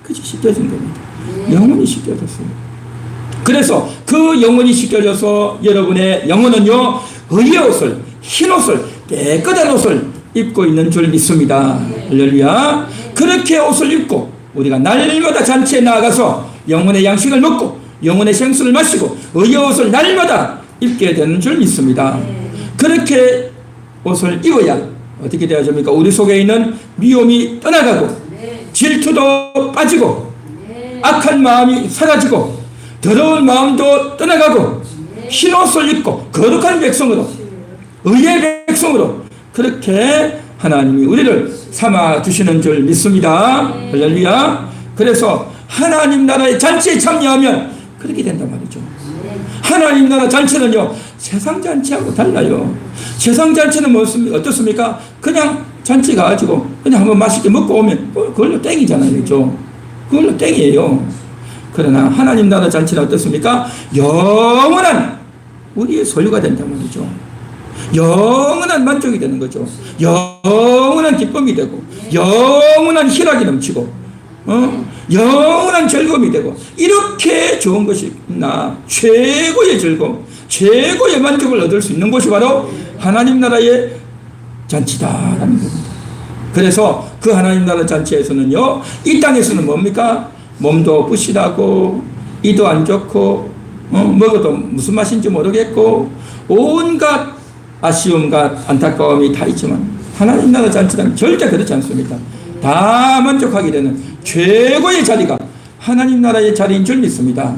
깨끗이 씻겨진 겁니다. 영혼이 씻겨졌어요. 그래서 그 영혼이 씻겨져서 여러분의 영혼은요, 의의 옷을, 흰 옷을, 깨끗한 옷을 입고 있는 줄 믿습니다. 할렐루야. 그렇게 옷을 입고 우리가 날마다 잔치에 나아가서 영혼의 양식을 먹고 영혼의 생수를 마시고 의의 옷을 날마다 입게 되는 줄 믿습니다. 그렇게 옷을 입어야 어떻게 되어집니까? 우리 속에 있는 미움이 떠나가고 질투도 빠지고 악한 마음이 사라지고 더러운 마음도 떠나가고 흰 옷을 입고 거룩한 백성으로 의의 백성으로 그렇게 하나님이 우리를 삼아주시는 줄 믿습니다. 할렐루야. 그래서 하나님 나라의 잔치에 참여하면 그렇게 된단 말이죠. 하나님 나라 잔치는요, 세상 잔치하고 달라요. 세상 잔치는 어떻습니까? 그냥 잔치 가가지고 그냥 한번 맛있게 먹고 오면 그걸로 땡이잖아요. 그렇죠? 그걸로 땡이에요. 그러나 하나님 나라 잔치는 어떻습니까? 영원한 우리의 소유가 된단 말이죠. 영원한 만족이 되는 거죠. 영원한 기쁨이 되고 영원한 희락이 넘치고 영원한 즐거움이 되고 이렇게 좋은 것이 있나. 최고의 즐거움, 최고의 만족을 얻을 수 있는 곳이 바로 하나님 나라의 잔치다라는 겁니다. 그래서 그 하나님 나라 잔치에서는요, 이 땅에서는 뭡니까? 몸도 부실하고 이도 안 좋고 먹어도 무슨 맛인지 모르겠고 온갖 아쉬움과 안타까움이 다 있지만 하나님 나라 잔치는 절대 그렇지 않습니다. 다 만족하게 되는 최고의 자리가 하나님 나라의 자리인 줄 믿습니다.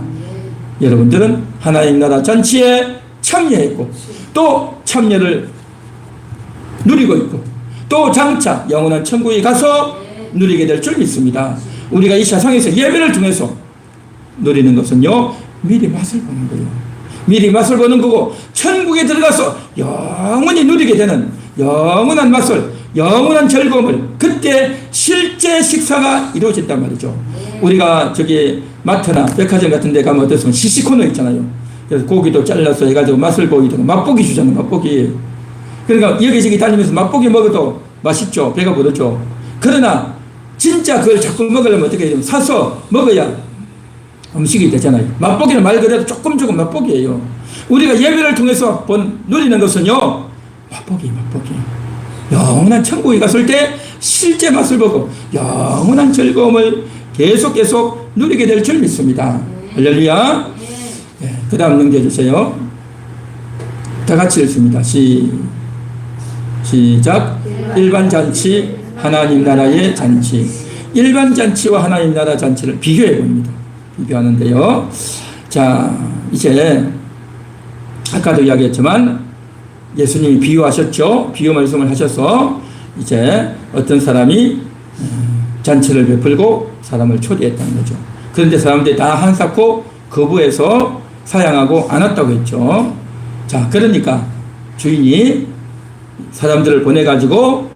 여러분들은 하나님 나라 잔치에 참여했고 또 참여를 누리고 있고 또 장차 영원한 천국에 가서 누리게 될 줄 믿습니다. 우리가 이 세상에서 예배를 통해서 누리는 것은요, 미리 맛을 보는 거예요. 미리 맛을 보는 거고 천국에 들어가서 영원히 누리게 되는 영원한 맛을, 영원한 즐거움을 그때 실제 식사가 이루어진단 말이죠. 우리가 저기 마트나 백화점 같은 데 가면 어떻습니까? 시식코너 있잖아요. 그래서 고기도 잘라서 해가지고 맛을 보이고 맛보기 주잖아요. 맛보기. 그러니까 여기저기 다니면서 맛보기 먹어도 맛있죠. 배가 부르죠. 그러나 진짜 그걸 자꾸 먹으려면 어떻게 해야 되면 사서 먹어야 음식이 되잖아요. 맛보기는 말 그대로 조금 맛보기예요. 우리가 예배를 통해서 누리는 것은요, 맛보기. 영원한 천국에 갔을 때 실제 맛을 보고 영원한 즐거움을 계속 누리게 될 줄 믿습니다. 할렐루야. 네, 그 다음 넘겨주세요. 다 같이 읽습니다. 시작. 일반 잔치, 하나님 나라의 잔치. 일반 잔치와 하나님 나라 잔치를 비교해 봅니다. 비교하는데요. 자, 이제 아까도 이야기했지만 예수님이 비유하셨죠. 비유 말씀을 하셔서 이제 어떤 사람이 잔치를 베풀고 사람을 초대했다는 거죠. 그런데 사람들이 다 한사코 거부해서 사양하고 안 왔다고 했죠. 자, 그러니까 주인이 사람들을 보내가지고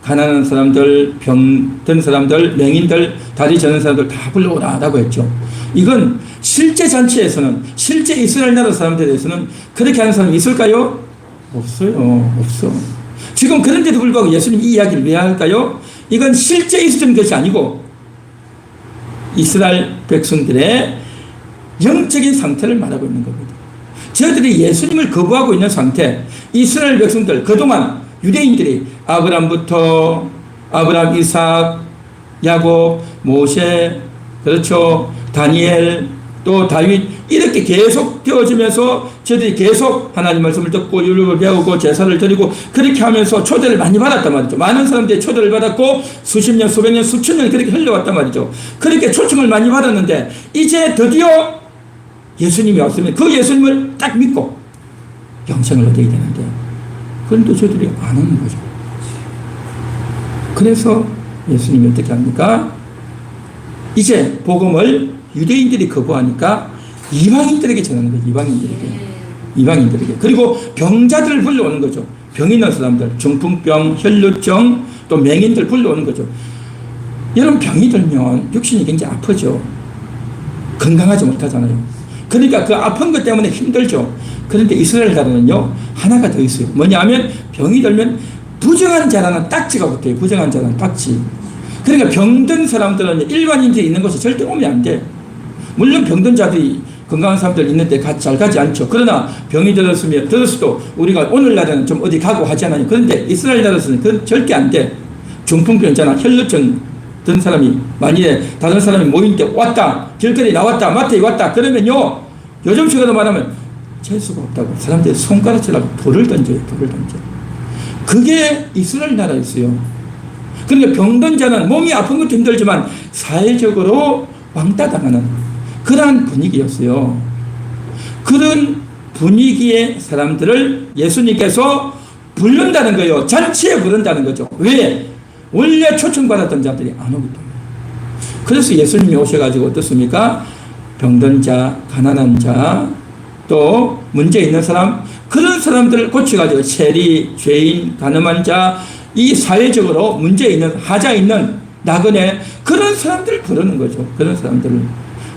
가난한 사람들, 병든 사람들, 맹인들, 다리 저는 사람들 다 불러오라라고 했죠. 이건 실제 잔치에서는, 실제 이스라엘 나라 사람들에 대해서는 그렇게 하는 사람이 있을까요? 없어요. 없어. 지금 그런데도 불구하고 예수님 이 이야기를 왜 할까요? 이건 실제 있었던 것이 아니고 이스라엘 백성들의 영적인 상태를 말하고 있는 겁니다. 저들이 예수님을 거부하고 있는 상태, 이스라엘 백성들, 그동안 유대인들이 아브람부터 아브람, 이삭, 야곱, 모세, 그렇죠, 다니엘, 또 다윗, 이렇게 계속 되어지면서 저들이 계속 하나님 말씀을 듣고 율법을 배우고 제사를 드리고 그렇게 하면서 초대를 많이 받았단 말이죠. 많은 사람들이 초대를 받았고 수십 년, 수백 년, 수천 년 그렇게 흘러왔단 말이죠. 그렇게 초청을 많이 받았는데 이제 드디어 예수님이 왔으면 그 예수님을 딱 믿고 영생을 얻어야 되는데 그런데 저들이 안 오는 거죠. 그래서 예수님이 어떻게 합니까? 이제 복음을 유대인들이 거부하니까 이방인들에게 전하는 거죠. 이방인들에게. 그리고 병자들을 불러오는 거죠. 병 있는 사람들, 중풍병, 혈루증, 또 맹인들 불러오는 거죠. 여러분, 병이 들면 육신이 굉장히 아프죠. 건강하지 못하잖아요. 그러니까 그 아픈 것 때문에 힘들죠. 그런데 이스라엘 나라는요, 하나가 더 있어요. 뭐냐 하면 병이 들면 부정한 자라는 딱지가 붙어요. 부정한 자라는 딱지. 그러니까 병든 사람들은 일반인들이 있는 곳에 절대 오면 안 돼. 물론 병든 자들이 건강한 사람들 있는데 잘 가지 않죠. 그러나 병이 들었어도 우리가 오늘날에는 좀 어디 가고 하잖아요. 그런데 이스라엘 나라에서는 그건 절대 안 돼. 중풍병 있잖아. 혈루증 든 사람이 만일에 다른 사람이 모임 때 왔다, 길거리 나왔다, 마트에 왔다 그러면요, 요즘식으로 말하면 재수가 없다고 사람들이 손가락질하고 돌을 던져요. 그게 이스라엘 나라였어요. 그러니까 병든 자는 몸이 아픈 것도 힘들지만 사회적으로 왕따당하는 그러한 분위기였어요. 그런 분위기의 사람들을 예수님께서 부른다는 거예요. 잔치에 부른다는 거죠. 왜? 원래 초청받았던 자들이 안 오기 때문에. 그래서 예수님이 오셔가지고 어떻습니까? 병든 자, 가난한 자, 또 문제 있는 사람, 그런 사람들을 고쳐가지고 세리, 죄인, 가늠한 자, 이 사회적으로 문제 있는, 하자 있는, 나그네, 그런 사람들을 부르는 거죠. 그런 사람들을.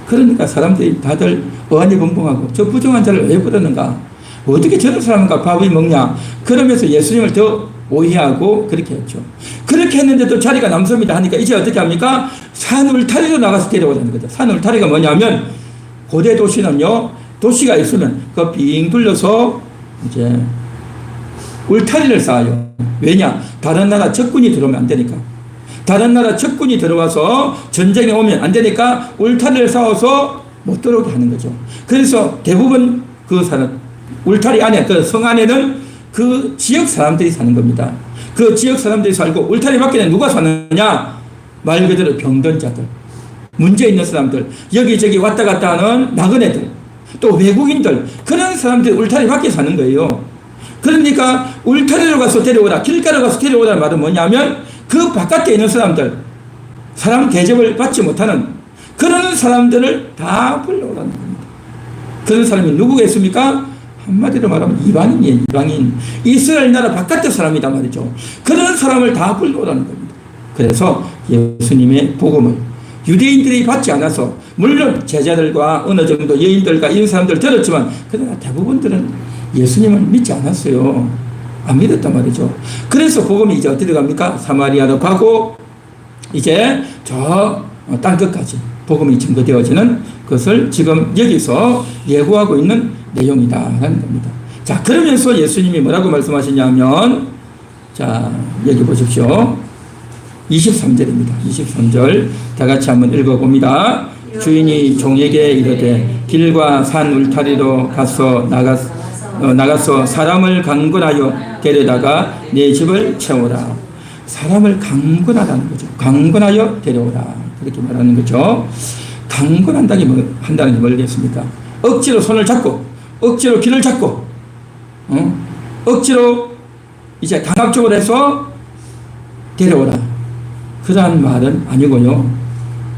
그러니까 사람들이 다들 어안이벙벙하고 저 부정한 자를 왜 부르는가? 어떻게 저런 사람과 밥을 먹냐? 그러면서 예수님을 더 오해하고 그렇게 했죠. 그렇게 했는데도 자리가 남습니다 하니까 이제 어떻게 합니까? 산 울타리로 나가서 데려오자는 거죠. 산 울타리가 뭐냐면 고대 도시는요, 도시가 있으면 그 빙 둘러서 이제 울타리를 쌓아요. 왜냐? 다른 나라 적군이 들어오면 안 되니까. 다른 나라 적군이 들어와서 전쟁에 오면 안 되니까 울타리를 쌓아서 못 들어오게 하는 거죠. 그래서 대부분 그 사람, 울타리 안에, 그 성 안에는 그 지역 사람들이 사는 겁니다. 그 지역 사람들이 살고 울타리 밖에는 누가 사느냐? 말 그대로 병든 자들, 문제 있는 사람들, 여기저기 왔다 갔다 하는 나그네들, 또 외국인들, 그런 사람들이 울타리 밖에 사는 거예요. 그러니까 울타리로 가서 데려오라, 길가로 가서 데려오라는 말은 뭐냐면 그 바깥에 있는 사람들, 사람 대접을 받지 못하는 그런 사람들을 다 불러오라는 겁니다. 그런 사람이 누구겠습니까? 한마디로 말하면 이방인이에요. 이방인. 이스라엘 나라 바깥의 사람이다 말이죠. 그런 사람을 다 불러오라는 겁니다. 그래서 예수님의 복음을 유대인들이 받지 않아서, 물론 제자들과 어느 정도 여인들과 이런 사람들 들었지만 그러나 대부분들은 예수님을 믿지 않았어요. 안 믿었단 말이죠. 그래서 복음이 이제 어떻게 갑니까? 사마리아로 가고 이제 저 땅 끝까지 복음이 증거되어지는 것을 지금 여기서 예고하고 있는 내용이다라는 겁니다. 자, 그러면서 예수님이 뭐라고 말씀하시냐면, 자, 여기 보십시오. 23절입니다. 23절 다 같이 한번 읽어봅니다. 주인이 종에게 이르되 길과 산 울타리로 나가서 사람을 강권하여 데려다가 내 집을 채우라. 사람을 강권하라는 거죠. 강권하여 데려오라. 그렇게 말하는 거죠. 강권한다는 게 뭐겠습니까? 억지로 손을 잡고, 억지로 길을 잡고, 억지로 이제 강압적으로 해서 데려오라. 그러한 말은 아니고요.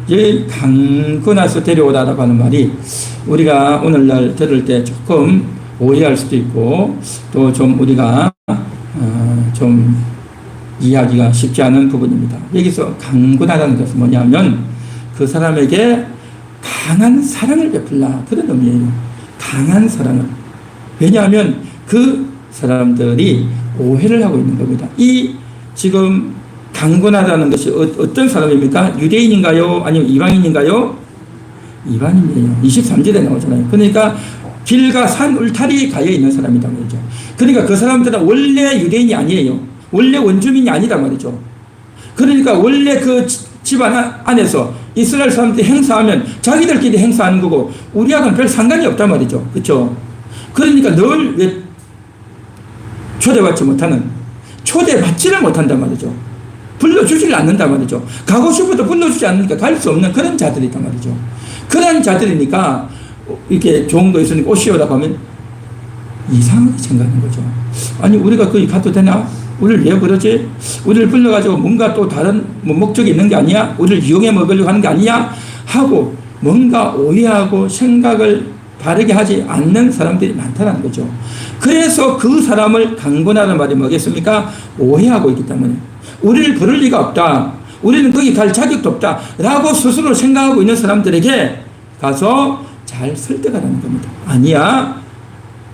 이 강권해서 데려오라라고 하는 말이 우리가 오늘날 들을 때 조금 오해할 수도 있고 또 좀 우리가 좀 이해하기가 쉽지 않은 부분입니다. 여기서 강군하다는 것은 뭐냐면 그 사람에게 강한 사랑을 베풀라 그런 의미예요. 강한 사랑을. 왜냐하면 그 사람들이 오해를 하고 있는 겁니다. 이 지금 강군하다는 것이 어떤 사람입니까? 유대인인가요? 아니면 이방인인가요? 이방인이에요. 23절에 나오잖아요. 그러니까 길과 산 울타리에 가여 있는 사람이다 말이죠. 그러니까 그 사람들은 원래 유대인이 아니에요. 원래 원주민이 아니다 말이죠. 그러니까 원래 그 집안 안에서 이스라엘 사람들이 행사하면 자기들끼리 행사하는 거고 우리하고는 별 상관이 없단 말이죠. 그렇죠? 그러니까 늘 왜 초대받지 못하는, 초대받지를 못한단 말이죠. 불러주지를 않는단 말이죠. 가고 싶어도 불러주지 않으니까 갈 수 없는 그런 자들이단 말이죠. 그런 자들이니까 이렇게 좋은 거 있으니까 오시오라고 하면 이상하게 생각하는 거죠. 아니 우리가 거기 가도 되나? 우리를 왜 그러지? 우리를 불러가지고 뭔가 또 다른 목적이 있는 게 아니야? 우리를 이용해 먹으려고 하는 게 아니야? 하고 뭔가 오해하고 생각을 바르게 하지 않는 사람들이 많다는 거죠. 그래서 그 사람을 강권하는 말이 뭐겠습니까? 오해하고 있기 때문에 우리를 부를 리가 없다. 우리는 거기 갈 자격도 없다. 라고 스스로 생각하고 있는 사람들에게 가서 잘 설득하라는 겁니다. 아니야.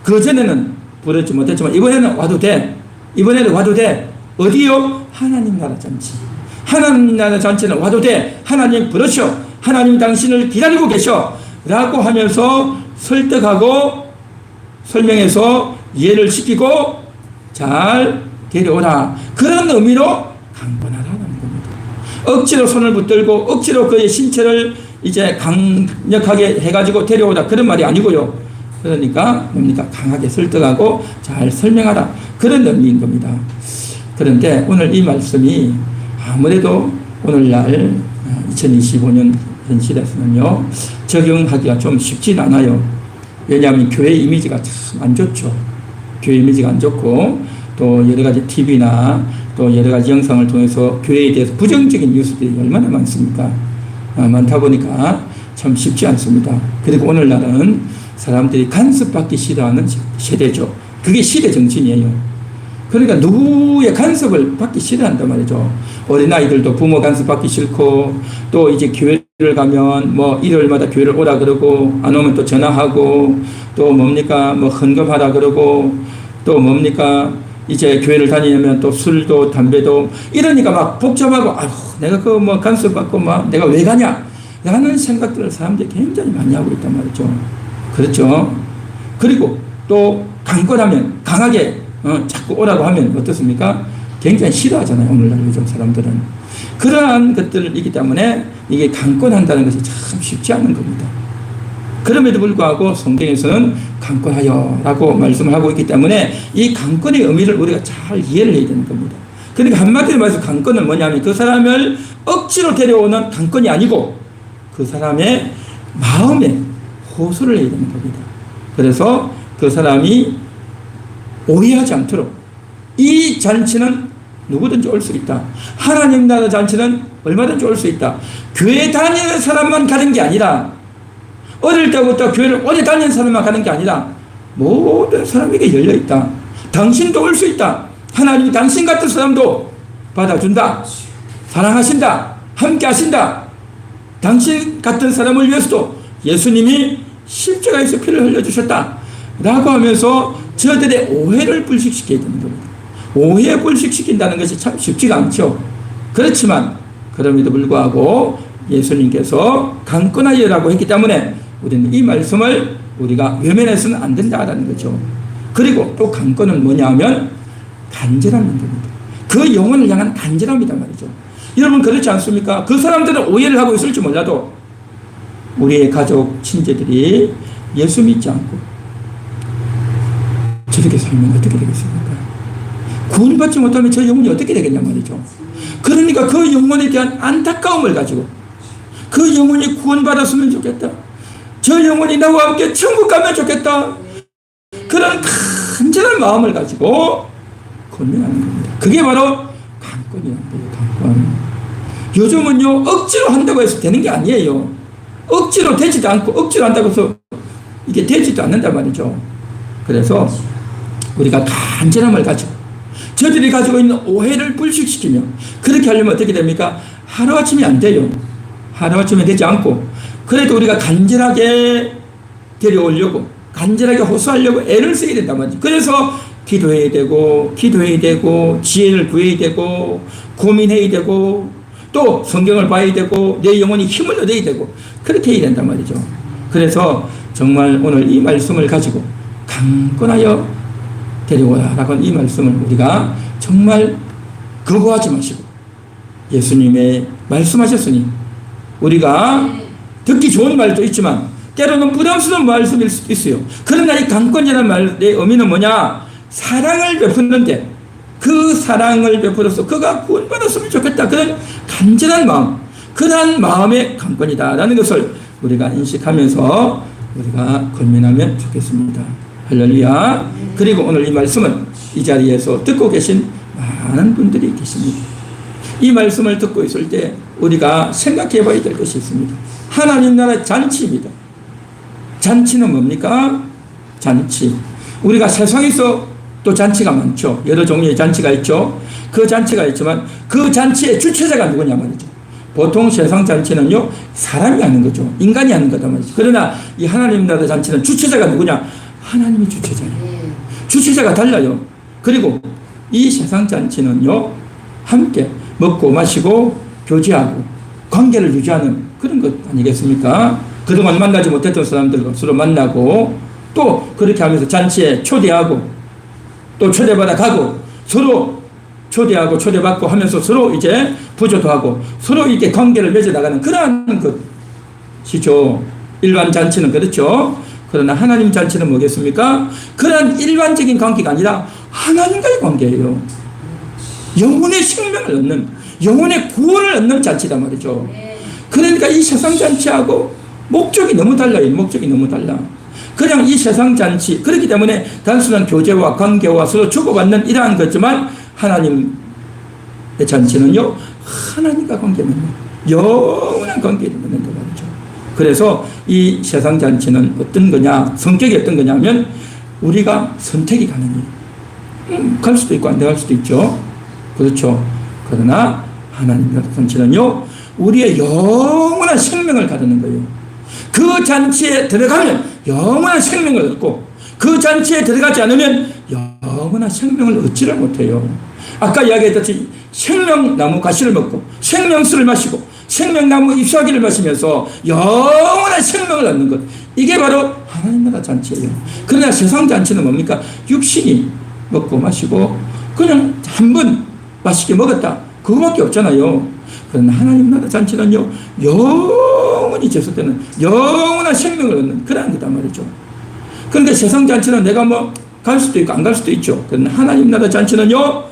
그전에는 부르지 못했지만 이번에는 와도 돼. 이번에도 와도 돼. 어디요? 하나님 나라 잔치. 하나님 나라 잔치는 와도 돼. 하나님 부르셔. 하나님 당신을 기다리고 계셔. 라고 하면서 설득하고 설명해서 이해를 시키고 잘 데려오라. 그런 의미로 강권하라는 겁니다. 억지로 손을 붙들고 억지로 그의 신체를 이제 강력하게 해가지고 데려오라. 그런 말이 아니고요. 그러니까 뭡니까? 강하게 설득하고 잘 설명하라. 그런 의미인 겁니다. 그런데 오늘 이 말씀이 아무래도 오늘날 2025년 현실에서는요, 적용하기가 좀 쉽진 않아요. 왜냐하면 교회 이미지가 참 안 좋죠. 교회 이미지가 안 좋고, 또 여러 가지 TV나 또 여러 가지 영상을 통해서 교회에 대해서 부정적인 뉴스들이 얼마나 많습니까? 많다 보니까 참 쉽지 않습니다. 그리고 오늘날은 사람들이 간섭받기 싫어하는 세대죠. 그게 시대 정신이에요. 그러니까 누구의 간섭을 받기 싫어한단 말이죠. 어린아이들도 부모 간섭받기 싫고, 또 이제 교회를 가면 뭐 일요일마다 교회를 오라 그러고, 안 오면 또 전화하고, 또 뭡니까? 뭐 헌금하라 그러고, 또 뭡니까? 이제 교회를 다니려면 또 술도 담배도 이러니까 막 복잡하고, 아휴, 내가 그 뭐 간섭받고 막 내가 왜 가냐? 라는 생각들을 사람들이 굉장히 많이 하고 있단 말이죠. 그렇죠? 그리고 또 강권하면, 강하게 자꾸 오라고 하면 어떻습니까? 굉장히 싫어하잖아요. 오늘날 요즘 사람들은. 그러한 것들이기 때문에 이게 강권한다는 것이 참 쉽지 않은 겁니다. 그럼에도 불구하고 성경에서는 강권하여 라고 말씀을 하고 있기 때문에 이 강권의 의미를 우리가 잘 이해를 해야 되는 겁니다. 그러니까 한마디로 말해서 강권은 뭐냐면 그 사람을 억지로 데려오는 강권이 아니고 그 사람의 마음에 호소를 해야 되는 겁니다. 그래서 그 사람이 오해하지 않도록 이 잔치는 누구든지 올 수 있다. 하나님 나라 잔치는 얼마든지 올 수 있다. 교회 다니는 사람만 가는 게 아니라 어릴 때부터 교회를 오래 다니는 사람만 가는 게 아니라 모든 사람에게 열려 있다. 당신도 올 수 있다. 하나님이 당신 같은 사람도 받아준다. 사랑하신다. 함께 하신다. 당신 같은 사람을 위해서도 예수님이 십자가에서 피를 흘려주셨다. 라고 하면서 저들의 오해를 불식시켜야 되는 겁니다. 오해 불식시킨다는 것이 참 쉽지가 않죠. 그렇지만 그럼에도 불구하고 예수님께서 강권하여라고 했기 때문에 우리는 이 말씀을 우리가 외면해서는 안 된다라는 거죠. 그리고 또 강권은 뭐냐 하면 간절함인 겁니다. 그 영혼을 향한 간절함이란 말이죠. 여러분 그렇지 않습니까? 그 사람들은 오해를 하고 있을지 몰라도 우리의 가족, 친지들이 예수 믿지 않고 저렇게 살면 어떻게 되겠습니까? 구원받지 못하면 저 영혼이 어떻게 되겠냐 말이죠. 그러니까 그 영혼에 대한 안타까움을 가지고 그 영혼이 구원받았으면 좋겠다. 저 영혼이 나와 함께 천국 가면 좋겠다. 그런 간절한 마음을 가지고 권면하는 겁니다. 그게 바로 강권이라는 거예요. 강권. 요즘은요 억지로 한다고 해서 되는 게 아니에요. 억지로 되지도 않고 억지로 한다고 해서 이게 되지도 않는단 말이죠. 그래서 우리가 간절함을 가지고 저들이 가지고 있는 오해를 불식시키며 그렇게 하려면 어떻게 됩니까? 하루아침이 안 돼요. 하루아침에 되지 않고 그래도 우리가 간절하게 데려오려고 간절하게 호소하려고 애를 써야 된단 말이죠. 그래서 기도해야 되고 지혜를 구해야 되고 고민해야 되고 또 성경을 봐야 되고 내 영혼이 힘을 얻어야 되고 그렇게 해야 된단 말이죠. 그래서 정말 오늘 이 말씀을 가지고 강권하여 데려오라 라고 하는 이 말씀을 우리가 정말 거부하지 마시고 예수님의 말씀하셨으니 우리가 듣기 좋은 말도 있지만 때로는 부담스러운 말씀일 수도 있어요. 그러나 이 강권이라는 말의 의미는 뭐냐? 사랑을 베푸는데 그 사랑을 베풀어서 그가 구원받았으면 좋겠다. 그런 간절한 마음, 그러한 마음의 강권이다라는 것을 우리가 인식하면서 우리가 권면하면 좋겠습니다. 할렐루야. 그리고 오늘 이 말씀은 이 자리에서 듣고 계신 많은 분들이 계십니다. 이 말씀을 듣고 있을 때 우리가 생각해 봐야 될 것이 있습니다. 하나님 나라의 잔치입니다. 잔치는 뭡니까? 잔치. 우리가 세상에서 또 잔치가 많죠. 여러 종류의 잔치가 있죠. 그 잔치가 있지만 그 잔치의 주체자가 누구냐 말이죠. 보통 세상 잔치는요, 사람이 하는 거죠. 인간이 하는 거다 말이죠. 그러나 이 하나님 나라 잔치는 주체자가 누구냐? 하나님이 주체자예요. 주체자가 달라요. 그리고 이 세상 잔치는요, 함께 먹고 마시고 교제하고 관계를 유지하는 그런 것 아니겠습니까? 그동안 만나지 못했던 사람들과 서로 만나고 또 그렇게 하면서 잔치에 초대하고 또 초대받아 가고 서로 초대하고 초대받고 하면서 서로 이제 부조도 하고 서로 이렇게 관계를 맺어나가는 그러한 것이죠. 일반 잔치는 그렇죠. 그러나 하나님 잔치는 뭐겠습니까? 그런 일반적인 관계가 아니라 하나님과의 관계예요. 영혼의 생명을 얻는, 영혼의 구원을 얻는 잔치단 말이죠. 그러니까 이 세상 잔치하고 목적이 너무 달라요. 목적이 너무 달라. 그냥 이 세상 잔치, 그렇기 때문에 단순한 교제와 관계와 서로 주고받는 이러한 거지만 하나님의 잔치는요, 하나님과 관계 맺는, 영원한 관계를 맺는단 말이죠. 그래서 이 세상 잔치는 어떤 거냐, 성격이 어떤 거냐면 우리가 선택이 가능해요. 갈 수도 있고 안 갈 수도 있죠. 그렇죠. 그러나 하나님의 잔치는요, 우리의 영원한 생명을 가르는 거예요. 그 잔치에 들어가면 영원한 생명을 얻고 그 잔치에 들어가지 않으면 영원한 생명을 얻지를 못해요. 아까 이야기했듯이 생명나무 가시를 먹고 생명수를 마시고 생명나무 잎사귀를 마시면서 영원한 생명을 얻는 것, 이게 바로 하나님 나라 잔치예요. 그러나 세상 잔치는 뭡니까? 육신이 먹고 마시고 그냥 한 번 맛있게 먹었다, 그거밖에 없잖아요. 그러나 하나님 나라 잔치는요, 영원히 제속되는 영원한 생명을 얻는 그러한 거단 말이죠. 그런데 세상 잔치는 내가 뭐 갈 수도 있고 안 갈 수도 있죠. 그러나 하나님 나라 잔치는요,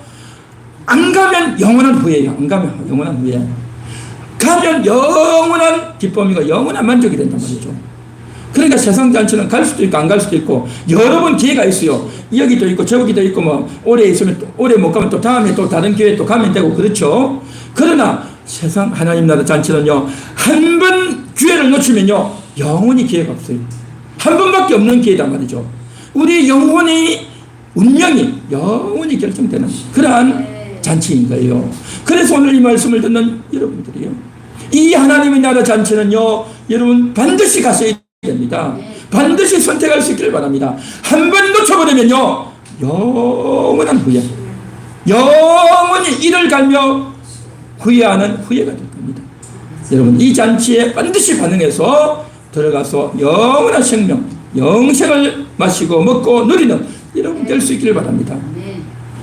안 가면 영원한 후회예요. 안 가면 영원한 후회. 가면 영원한 기쁨이고 영원한 만족이 된단 말이죠. 그러니까 세상 잔치는 갈 수도 있고 안 갈 수도 있고 여러 번 기회가 있어요. 여기도 있고 저기도 있고 뭐 오래 있으면 또 오래 못 가면 또 다음에 또 다른 기회에 또 가면 되고 그렇죠. 그러나 세상 하나님 나라 잔치는요, 한 번 기회를 놓치면요 영원히 기회가 없어요. 한 번밖에 없는 기회단 말이죠. 우리 영혼의 운명이 영원히 결정되는 그러한 잔치인 거예요. 그래서 오늘 이 말씀을 듣는 여러분들이요, 이 하나님의 나라 잔치는요, 여러분 반드시 가셔야 됩니다. 반드시 선택할 수 있기를 바랍니다. 한 번 놓쳐버리면요 영원한 후회, 영원히 이를 갈며 후회하는 후회가 될 겁니다. 여러분 이 잔치에 반드시 반응해서 들어가서 영원한 생명, 영생을 마시고 먹고 누리는 여러분 될 수 있기를 바랍니다.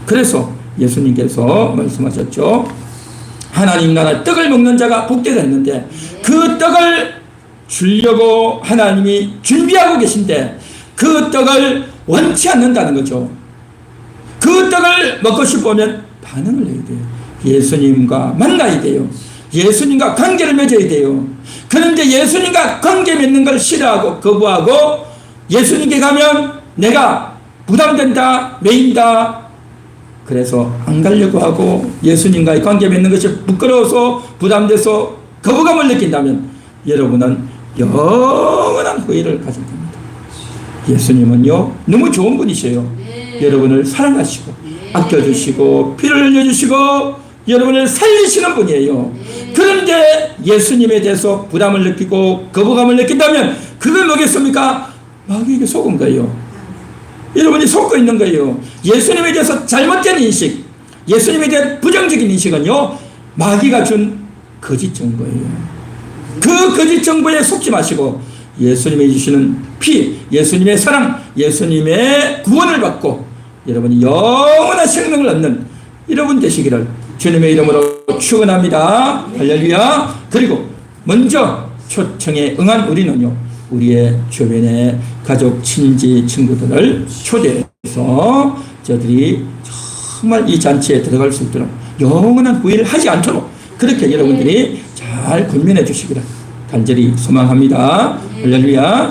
그래서 예수님께서 말씀하셨죠. 하나님 나라 떡을 먹는 자가 복되다 했는데 그 떡을 주려고 하나님이 준비하고 계신데 그 떡을 원치 않는다는 거죠. 그 떡을 먹고 싶으면 반응을 해야 돼요. 예수님과 만나야 돼요. 예수님과 관계를 맺어야 돼요. 그런데 예수님과 관계 맺는 걸 싫어하고 거부하고 예수님께 가면 내가 부담된다, 메인다, 그래서 안 가려고 하고 예수님과의 관계 맺는 것이 부끄러워서 부담돼서 거부감을 느낀다면 여러분은 영원한 후회를 가질 겁니다. 예수님은요, 너무 좋은 분이세요. 여러분을 사랑하시고, 아껴주시고, 피를 흘려주시고, 여러분을 살리시는 분이에요. 그런데 예수님에 대해서 부담을 느끼고, 거부감을 느낀다면, 그건 뭐겠습니까? 마귀에게 속은 거예요. 여러분이 속고 있는 거예요. 예수님에 대해서 잘못된 인식, 예수님에 대한 부정적인 인식은요, 마귀가 준 거짓 정보예요. 그 거짓 정보에 속지 마시고 예수님이 주시는 피, 예수님의 사랑, 예수님의 구원을 받고 여러분이 영원한 생명을 얻는 여러분 되시기를 주님의 이름으로 축원합니다. 할렐루야. 그리고 먼저 초청에 응한 우리는요, 우리의 주변의 가족, 친지, 친구들을 초대해서 저들이 정말 이 잔치에 들어갈 수 있도록 영원한 후회를 하지 않도록 그렇게 여러분들이 잘 권면해 주시기를 간절히 소망합니다. 할렐루야.